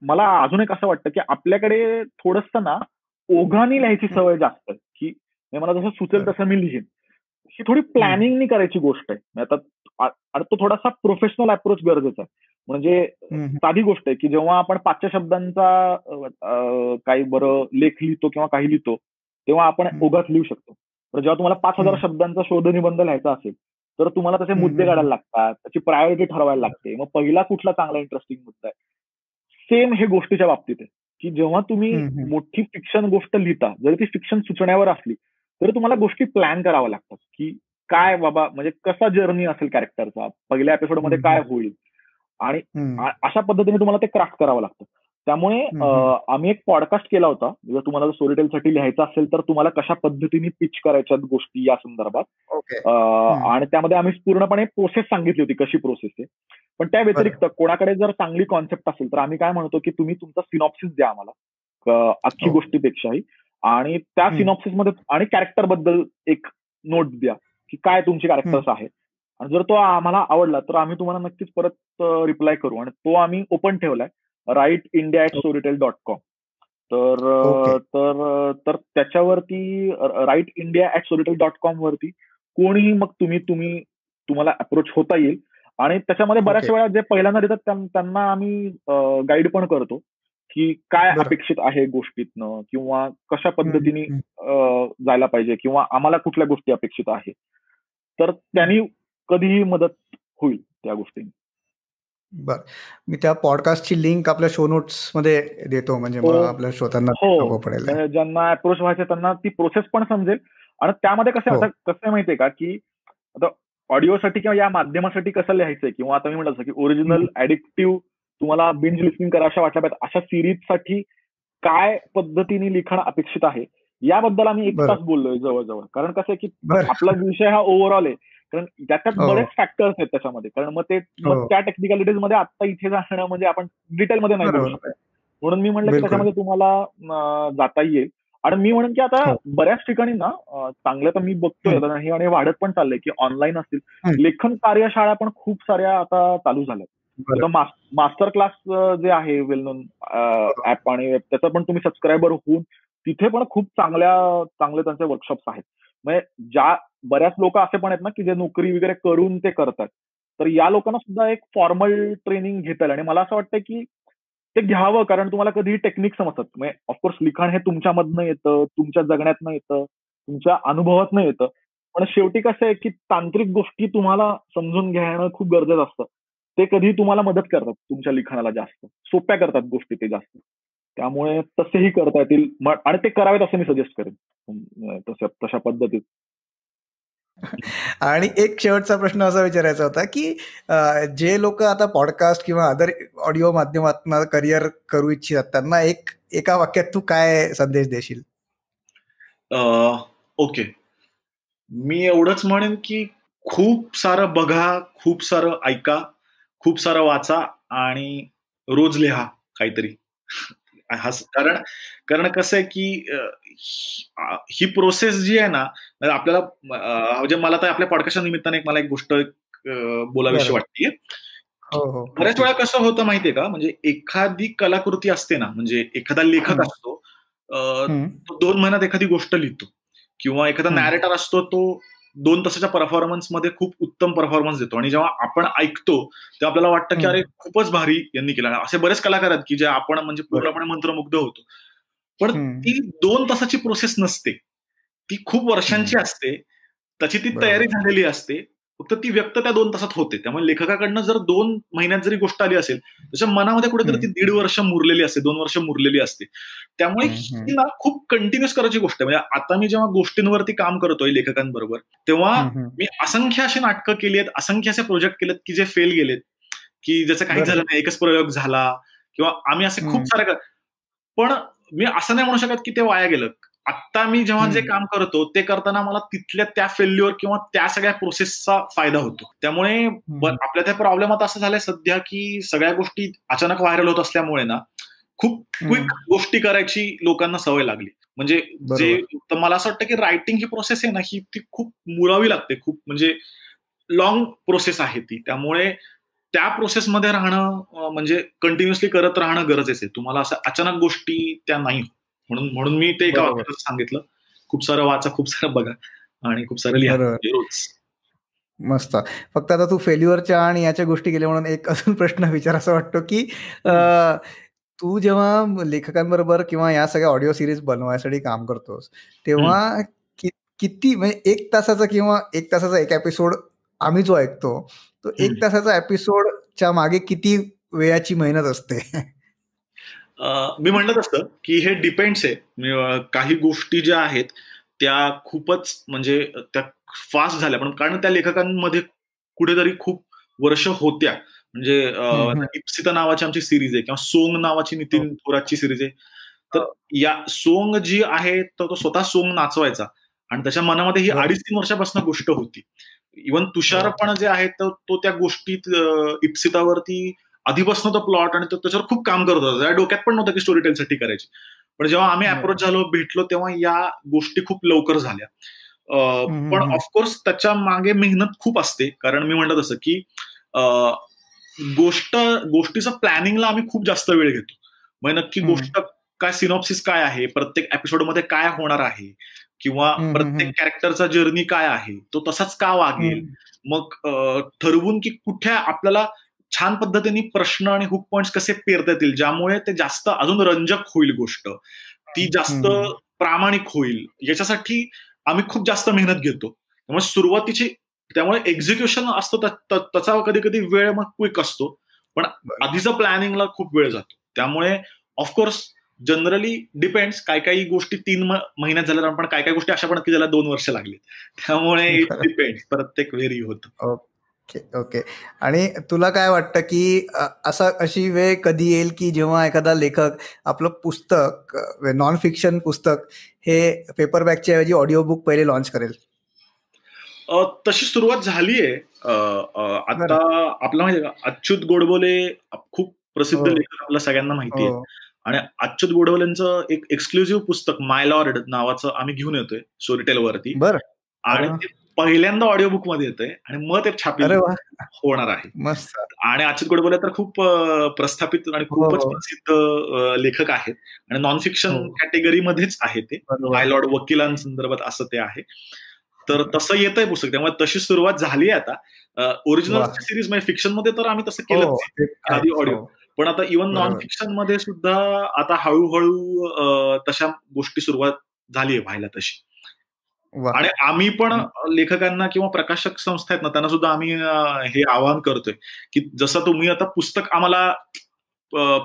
मला अजून एक असं वाटतं की आपल्याकडे थोडंसं ना ओघाने लिहायची सवय जास्त आहे की मला जसं सुचेल तसं मी लिहीन. ही थोडी प्लॅनिंगनी करायची गोष्ट आहे. आता आणि तो थोडासा प्रोफेशनल अप्रोच गरजेचा आहे. म्हणजे साधी गोष्ट आहे की जेव्हा आपण 500 शब्दांचा काही बरं लेख लिहितो किंवा काही लिहितो तेव्हा आपण ओघात लिहू शकतो. पण जेव्हा तुम्हाला 5,000 शब्दांचा शोधनिबंध लिहायचा असेल तर तुम्हाला त्याचे मुद्दे काढायला लागतात, त्याची प्रायोरिटी ठरवायला लागते. मग पहिला कुठला चांगला इंटरेस्टिंग मुद्दा आहे. सेम हे गोष्टीच्या बाबतीत आहे की जेव्हा तुम्ही मोठी फिक्शन गोष्ट लिहिता, जरी ती फिक्शन सुचण्यावर असली तरी तुम्हाला गोष्टी प्लॅन कराव्या लागतात की काय बाबा म्हणजे कसा जर्नी असेल कॅरेक्टरचा, पहिल्या एपिसोडमध्ये काय होईल, आणि अशा पद्धतीने तुम्हाला ते क्राफ्ट करावं लागतं. त्यामुळे आम्ही एक पॉडकास्ट केला होता. जर तुम्हाला स्टोरीटेलसाठी लिहायचं असेल तर तुम्हाला कशा पद्धतीने पिच करायच्यात गोष्टी या संदर्भात, आणि त्यामध्ये आम्ही पूर्णपणे प्रोसेस सांगितली होती, कशी प्रोसेस आहे. पण त्या व्यतिरिक्त कोणाकडे जर चांगली कॉन्सेप्ट असेल तर आम्ही काय म्हणतो की तुम्ही तुमचा सिनॉप्सिस द्या आम्हाला अख्खी गोष्टीपेक्षाही, आणि त्या सिनॉप्सिस मध्ये आणि कॅरेक्टर बद्दल एक नोट द्या की काय तुमचे कॅरेक्टर्स आहेत, आणि जर तो आम्हाला आवडला तर आम्ही तुम्हाला नक्कीच परत रिप्लाय करू. आणि तो आम्ही ओपन ठेवलाय, writeindia@storytel.com. तर त्याच्यावरती writeindia@storytel.com वरती कोणीही मग तुम्हाला अप्रोच होता येईल. आणि त्याच्यामध्ये बऱ्याच वेळा जे पहिल्यांदा देतात त्यांना आम्ही गाईड पण करतो की काय अपेक्षित आहे गोष्टीतनं, किंवा कशा पद्धतीने जायला पाहिजे, किंवा आम्हाला कुठल्या गोष्टी अपेक्षित आहे. तर त्यांनी कधीही मदत होईल त्या गोष्टींनी. बर, मी त्या पॉडकास्टची लिंक आपल्या शो नोट्स मध्ये देतो, म्हणजे आपल्या श्रोत्यांना सोपं पडेल. ज्यांना अप्रोच व्हायचं त्यांना ती प्रोसेस पण समजेल. आणि त्यामध्ये कसं माहितीये का की आता ऑडिओसाठी किंवा या माध्यमासाठी कसं लिहायचंय, किंवा आता मी म्हटलं की ओरिजिनल ऍडिक्टिव्ह तुम्हाला बिंज लिस्निंग करावं वाटलं पाहिजे अशा सिरीजसाठी काय पद्धतीने लिखाण अपेक्षित आहे याबद्दल आम्ही 1 तास बोललोय जवळजवळ. कारण कसं आहे की आपला विषय हा ओव्हरऑल आहे, कारण त्याच्यात बरेच फॅक्टर्स आहेत त्याच्यामध्ये. कारण मग त्या टेक्निकॅलिटीज मध्ये आता इथे जाणं म्हणजे आपण डिटेलमध्ये नाही बोलू शकत. म्हणून मी म्हणलं की त्याच्यामध्ये तुम्हाला जाता येईल. आणि मी म्हणेन की आता बऱ्याच ठिकाणी ना चांगलं तर मी बघतोय हे, आणि वाढत पण चाललंय की ऑनलाईन असतील लेखन कार्यशाळा पण खूप साऱ्या आता चालू झाल्यात. मास्टर क्लास जे आहे वेल नोन ऍप, आणि त्याचं पण तुम्ही सबस्क्रायबर होऊन तिथे पण खूप चांगले त्यांचे वर्कशॉप्स आहेत. म्हणजे बऱ्याच लोक असे पण आहेत ना की जे नोकरी वगैरे करून ते करतात, तर या लोकांना सुद्धा एक फॉर्मल ट्रेनिंग घेता येईल. आणि मला असं वाटतं की ते घ्यावं, कारण तुम्हाला कधीही टेक्निक समजतात. म्हणजे ऑफकोर्स लिखाण हे तुमच्यामधनं येतं, तुमच्या जगण्यातनं येतं, तुमच्या अनुभवातनं येतं. पण शेवटी कसं आहे की तांत्रिक गोष्टी तुम्हाला समजून घेणं खूप गरजेचं असतं. ते कधी तुम्हाला मदत करतात तुमच्या लिखाणाला, जास्त सोप्या करतात गोष्टी ते जास्त. त्यामुळे तसेही करता येतील, आणि ते करावेत असं मी सजेस्ट करेन तशा पद्धतीत. आणि एक शेवटचा प्रश्न असा विचारायचा होता की जे लोक आता पॉडकास्ट किंवा अदर ऑडिओ माध्यमातून करिअर करू इच्छितात त्यांना एका वाक्यात तू काय संदेश देशील? ओके, मी एवढंच म्हणेन की खूप सारं बघा, खूप सारं ऐका, खूप सारं वाचा, आणि रोज लिहा काहीतरी. कारण कसं आहे की ही प्रोसेस जी आहे ना, आपल्याला म्हणजे मला तर आपल्या पॉडकास्टच्या निमित्ताने मला एक गोष्ट बोलावीशी वाटते. बऱ्याच वेळा कसं होतं माहितीये का, म्हणजे एखादी कलाकृती असते ना, म्हणजे एखादा लेखक असतो, तो 2 महिन्यात एखादी गोष्ट लिहितो, किंवा एखादा नॅरेटर असतो, तो 2 तासाच्या परफॉर्मन्स मध्ये खूप उत्तम परफॉर्मन्स देतो, आणि जेव्हा आपण ऐकतो तेव्हा आपल्याला वाटतं की अरे खूपच भारी यांनी केलं. असे बरेच कलाकार आहेत की जे आपण म्हणजे पूर्णपणे मंत्रमुग्ध होतो. पण ती 2 तासाची प्रोसेस नसते, ती खूप वर्षांची असते. त्याची ती तयारी झालेली असते, फक्त ती व्यक्त त्या 2 तासात होते. त्यामुळे लेखकाकडनं जर 2 महिन्यात जरी गोष्ट आली असेल, त्याच्या मनामध्ये कुठेतरी ती 1.5 वर्ष मुरलेली असते, 2 वर्ष मुरलेली असते. त्यामुळे ही ना खूप कंटिन्युअस करायची गोष्ट आहे. म्हणजे आता मी जेव्हा गोष्टींवरती काम करतोय लेखकांबरोबर, तेव्हा मी असंख्य अशी नाटकं केली आहेत, असंख्य असे प्रोजेक्ट केलेत की जे फेल गेलेत, की ज्याचं काहीच झालं नाही, एकच प्रयोग झाला, किंवा आम्ही असे खूप सारे. पण मी असं नाही म्हणू शकत की ते वाया गेलं. आता मी जेव्हा जे काम करतो ते करताना मला तिथल्या त्या फेल्युअर किंवा त्या सगळ्या प्रोसेसचा फायदा होतो. त्यामुळे आपल्या त्या प्रॉब्लेम आता असं झालंय सध्या की सगळ्या गोष्टी अचानक व्हायरल होत असल्यामुळे ना खूप क्विक गोष्टी करायची लोकांना सवय लागली. म्हणजे तर मला असं वाटतं की रायटिंग ही प्रोसेस आहे ना, ही ती खूप मुरावी लागते, खूप म्हणजे लॉंग प्रोसेस आहे ती. त्यामुळे त्या प्रोसेसमध्ये राहणं म्हणजे कंटिन्युअसली करत राहणं गरजेचं आहे. तुम्हाला असं अचानक गोष्टी त्या नाही. म्हणून मी ते एका वाक्यात सांगितलं, खूप सारं वाचा, खूप सारं बघा, आणि खूप सारं लिहा रोज. मस्त. फक्त आता तू फेल्युअरच्या आणि याच्या गोष्टी केल्या म्हणून एक अजून प्रश्न विचारायचा वाटतो की तू जेव्हा लेखकांबरोबर किंवा या सगळ्या ऑडिओ सिरीज बनवायसाठी काम करतोस तेव्हा किती म्हणजे 1 तासाचा किंवा 1 तासाचा एक एपिसोड आम्ही जो ऐकतो तो 1 तासाचा एपिसोडच्या मागे किती वेळाची मेहनत असते? मी म्हणलं असतं की हे डिपेंड्स आहे. काही गोष्टी ज्या आहेत त्या खूपच म्हणजे त्या फास्ट झाल्या, पण कारण त्या लेखकांमध्ये कुठेतरी खूप वर्ष होत्या. म्हणजे इप्सिता नावाची आमची सिरीज आहे, किंवा सोंग नावाची नितीन थोरातची सिरीज आहे. तर या सोंग जी आहे, तर तो स्वतः सोंग नाचवायचा, आणि त्याच्या मनामध्ये ही 2.5-3 वर्षापासून गोष्ट होती. इव्हन तुषार पण जे आहे, तो त्या गोष्टीत इप्सितावरती आधीपासून तो प्लॉट आणि त्याच्यावर खूप काम करत होता. त्या डोक्यात पण नव्हतं की स्टोरी टेलसाठी करायची. पण जेव्हा आम्ही अप्रोच झालो, भेटलो, तेव्हा या गोष्टी खूप लवकर झाल्या. पण ऑफकोर्स त्याच्या मागे मेहनत खूप असते, कारण मी म्हणत असं की गोष्टीचं प्लॅनिंगला आम्ही खूप जास्त वेळ घेतो. मग नक्की गोष्ट काय, सिनॉप्सिस काय आहे, प्रत्येक एपिसोडमध्ये काय होणार आहे, किंवा प्रत्येक कॅरेक्टरचा जर्नी काय आहे, तो तसाच का वागेल, मग ठरवून की कुठे आपल्याला छान पद्धतीने प्रश्न आणि हुक पॉइंट्स कसे पेरता येतील, ज्यामुळे ते जास्त अजून रंजक होईल, गोष्ट ती जास्त प्रामाणिक होईल, याच्यासाठी आम्ही खूप जास्त मेहनत घेतो. त्यामुळे सुरुवातीची, त्यामुळे एक्झिक्युशन असतं त्याचा कधी कधी वेळ मग क्विक असतो, पण आधीचा प्लॅनिंगला खूप वेळ जातो. त्यामुळे ऑफकोर्स जनरली डिपेंड्स, काही काही गोष्टी 3 महिन्यात झाल्या, पण काही काही गोष्टी अशा पण की ज्याला 2 वर्ष लागली. त्यामुळे इट डिपेंड्स, प्रत्येक व्हेरी होतं. ओके. आणि तुला काय वाटतं की अशी वेळ कधी येईल की जेव्हा एखादा लेखक आपलं पुस्तक, नॉन फिक्शन पुस्तक, हे पेपरबॅकच्या ऐवजी ऑडिओ बुक पहिले लॉन्च करेल? तशी सुरुवात झालीये. आता आपला माहितीये का, अच्युत गोडबोले खूप प्रसिद्ध लेखक, आपल्या सगळ्यांना माहितीये. आणि अच्युत गोडबोलेंचं एक एक्सक्लुझिव्ह पुस्तक माय लॉर्ड नावाचं आम्ही घेऊन येतोय स्टोरीटेल वरती, आणि ते पहिल्यांदा ऑडिओ बुक मध्ये येतंय, आणि मग ते छापील होणार आहे. आणि अच्युत गोडबोले तर खूप प्रस्थापित आणि खूपच प्रसिद्ध लेखक आहेत, आणि नॉन फिक्शन कॅटेगरीमध्येच आहे ते. माय लॉर्ड वकिलांसंदर्भात असं ते आहे. तर तसं येतंय पुस्तक, त्यामुळे तशी सुरुवात झाली आहे आता. ओरिजिनल सिरीज म्हणजे फिक्शन मध्ये तर आम्ही तसं केलं आधी ऑडिओ, पण आता इव्हन नॉन फिक्शन मध्ये सुद्धा आता हळूहळू तशा गोष्टी सुरुवात झालीये व्हायला तशी. आणि आम्ही पण लेखकांना किंवा प्रकाशक संस्था आहेत ना, त्यांना सुद्धा आम्ही हे आवाहन करतोय की जसं तुम्ही आता पुस्तक आम्हाला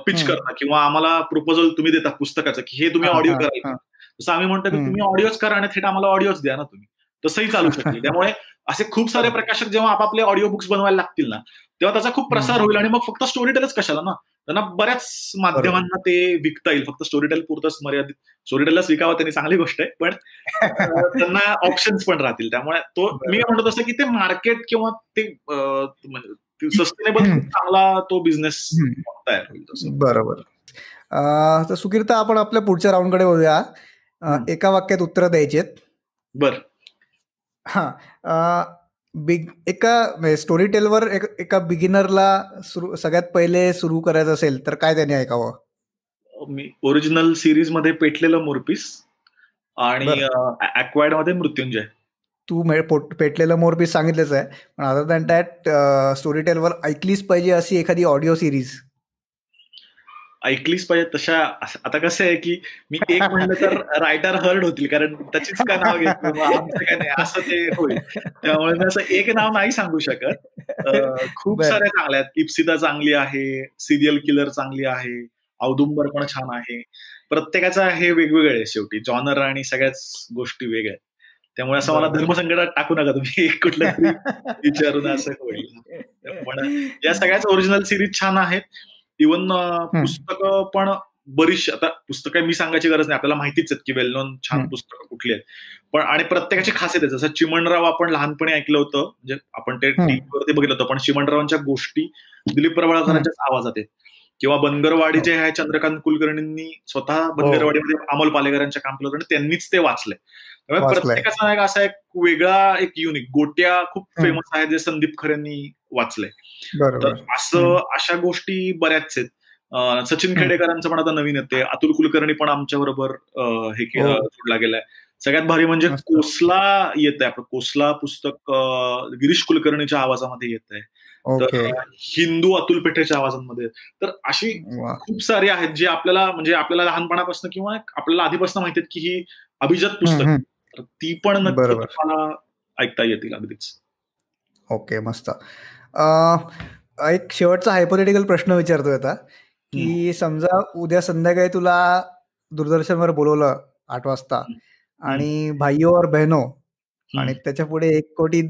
पिच करता, किंवा आम्हाला प्रपोजल तुम्ही देता पुस्तकाचं की हे तुम्ही ऑडिओ कराल, तसं आम्ही म्हणतो की तुम्ही ऑडिओच करा आणि थेट आम्हाला ऑडिओच द्या ना तुम्ही, तसंही चालू शकेल. त्यामुळे असे खूप सारे प्रकाशक जेव्हा आपापले ऑडिओ बुक्स बनवायला लागतील ना, तेव्हा त्याचा खूप प्रसार होईल. आणि मग फक्त स्टोरीटेलच कशाला ना, त्यांना बऱ्याच माध्यमांना ते विकता येईल. फक्त स्टोरीटेल पुरतच मर्यादित, स्टोरीटेलच विकावं त्यांनी, चांगली गोष्ट आहे, पण त्यांना ऑप्शन्स पण राहतील. त्यामुळे तो मी म्हणतो तसं की ते मार्केट किंवा ते सस्टेनेबल चांगला तो बिझनेस तयार होईल. बरोबर. तर सुकीर्ता, आपण आपल्या पुढच्या राऊंडकडे वळूया. एका वाक्यात उत्तर द्यायचे. बर. एका स्टोरी टेलवर एका बिगिनरला सगळ्यात पहिले सुरू करायचं असेल तर काय त्याने ऐकावं? मी ओरिजिनल सिरीज मध्ये पेटलेलं मोरपीस आणि ॲक्वायर्ड मध्ये मृत्युंजय. तू पेटलेलं मोरपीस सांगितलंच आहे, पण अदर दॅन दॅट स्टोरी टेलवर ऐकलीच पाहिजे अशी एखादी ऑडिओ सिरीज ऐकलीच पाहिजे तशा. आता कसं आहे की मी एक म्हणलं तर रायटर हर्ड होतील, कारण त्याचीच काय नाव घेतलं, आमचं काय नाही असं ते होईल. त्यामुळे मी असं एक नाव नाही सांगू शकत. खूप साऱ्या चांगल्या आहेत. इप्सिता चांगली आहे, सिरियल किलर चांगली आहे, औदुंबर पण छान आहे. प्रत्येकाचा हे वेगवेगळे आहे, शेवटी जॉनर आणि सगळ्याच गोष्टी वेगळ्या आहेत. त्यामुळे असं मला धर्मसंकटात टाकू नका तुम्ही, कुठलं तरी विचारून असं होईल. पण या सगळ्याच ओरिजिनल सिरीज छान आहेत. इव्हन पुस्तकं पण बरीचशी, आता पुस्तकं मी सांगायची गरज नाही, आपल्याला माहितीच आहेत की वेल नोन छान पुस्तकं कुठली आहेत. पण आणि प्रत्येकाची खासियत आहे. जसं चिमणराव आपण लहानपणी ऐकलं होतं, म्हणजे आपण ते टीव्हीवरती बघितलं होतं, पण चिमणरावांच्या गोष्टी दिलीप प्रभाळकरांच्याच आवाजात आहेत. किंवा बनगरवाडी जे आहे, चंद्रकांत कुलकर्णींनी स्वतः बनगरवाडीमध्ये अमोल पालेकरांच्या काम केलं होतं आणि त्यांनीच ते वाचलंय. त्यामुळे प्रत्येकाचा एक असा एक वेगळा, एक युनिक. गोट्या खूप फेमस आहे, जे संदीप खरेंनी वाचलंय. तर असं अशा गोष्टी बऱ्याच आहेत. सचिन खेडेकरांचं पण आता नवीन येते. अतुल कुलकर्णी पण आमच्या बरोबर हे जोडला गेलाय. सगळ्यात भारी म्हणजे कोसला येत आहे, आपलं कोसला पुस्तक गिरीश कुलकर्णीच्या आवाजामध्ये येत आहे. तर हिंदू अतुल पेठेच्या आवाजांमध्ये. तर अशी खूप सारी आहेत जे आपल्याला, म्हणजे आपल्याला लहानपणापासून किंवा आपल्याला आधीपासून माहिती आहेत की ही अभिजात पुस्तक, तर ती पण नक्की तुम्हाला ऐकता येतील अगदीच. ओके, मस्त. एक शेवटचा हायपोथेटिकल प्रश्न विचारतोय आता, की समजा उद्या संध्याकाळी तुला दूरदर्शनवर बोलवलं 8 वाजता आणि भाईयो और बहनो आणि त्याच्या पुढे 1 कोटी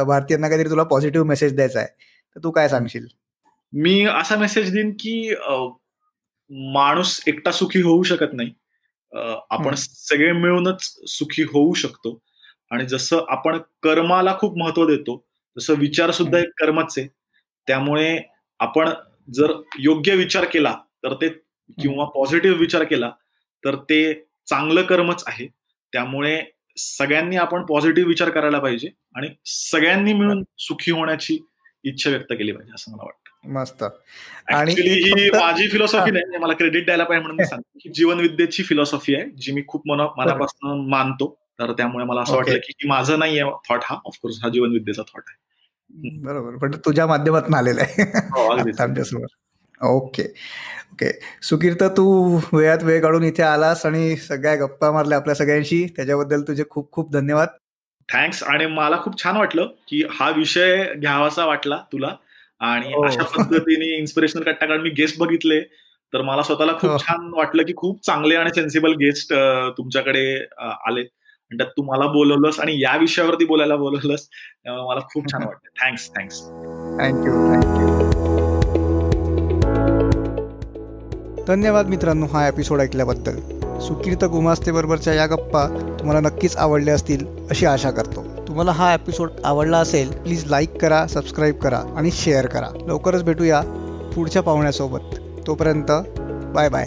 भारतीयांना काहीतरी तुला पॉझिटिव्ह मेसेज द्यायचा आहे, तर तू काय सांगशील? मी असा मेसेज देईन की माणूस एकटा सुखी होऊ शकत नाही. आपण सगळे मिळूनच सुखी होऊ शकतो. आणि जसं आपण कर्माला खूप महत्व देतो, तसं विचार सुद्धा एक कर्मच आहे. त्यामुळे आपण जर योग्य विचार केला तर ते, किंवा पॉझिटिव्ह विचार केला तर ते चांगलं कर्मच आहे. त्यामुळे सगळ्यांनी आपण पॉझिटिव्ह विचार करायला पाहिजे आणि सगळ्यांनी मिळून सुखी होण्याची इच्छा व्यक्त केली पाहिजे, असं मला वाटतं. मस्त. ऍक्च्युली ही माझी फिलॉसॉफी नाही, मला क्रेडिट द्यायला पाहिजे म्हणून मी सांगतो की जीवनविद्येची फिलॉसॉफी आहे, जी मी खूप मनापासून मानतो. तर त्यामुळे मला असं वाटलं की माझं नाहीये थॉट हा, ऑफकोर्स हा जीवनविद्येचा थॉट आहे. बरोबर, पण तुझ्या माध्यमातून आलेला आहे आमच्यासमोर. Okay okay. सुकीर्त, तू वेळात वेळ काढून इथे आलास आणि सगळ्या गप्पा मारल्या आपल्या सगळ्यांशी, त्याच्याबद्दल तुझे खूप खूप धन्यवाद. थँक्स. आणि मला खूप छान वाटलं की हा विषय घ्यावासा वाटला तुला, आणि अशा पद्धतीने इन्स्पिरेशनल कट्टा कारण मी गेस्ट बघितले तर मला स्वतःला खूप छान वाटलं की खूप चांगले आणि सेन्सिबल गेस्ट तुमच्याकडे आले, आणि त्यात तू मला बोलवलंस आणि या विषयावरती बोलायला बोलवलंस, त्यामुळे मला खूप छान वाटलं. थँक्स. थँक्यू. धन्यवाद मित्रांनो हा एपिसोड ऐकल्याबद्दल. सुकीर्त गुमास्ते बरोबरच्या या गप्पा तुम्हाला नक्कीच आवडल्या असतील अशी आशा करतो. तुम्हाला हा एपिसोड आवडला असेल प्लीज लाईक करा, सबस्क्राईब करा आणि शेअर करा. लवकरच भेटूया पुढच्या पाहुण्यासोबत. तोपर्यंत बाय बाय.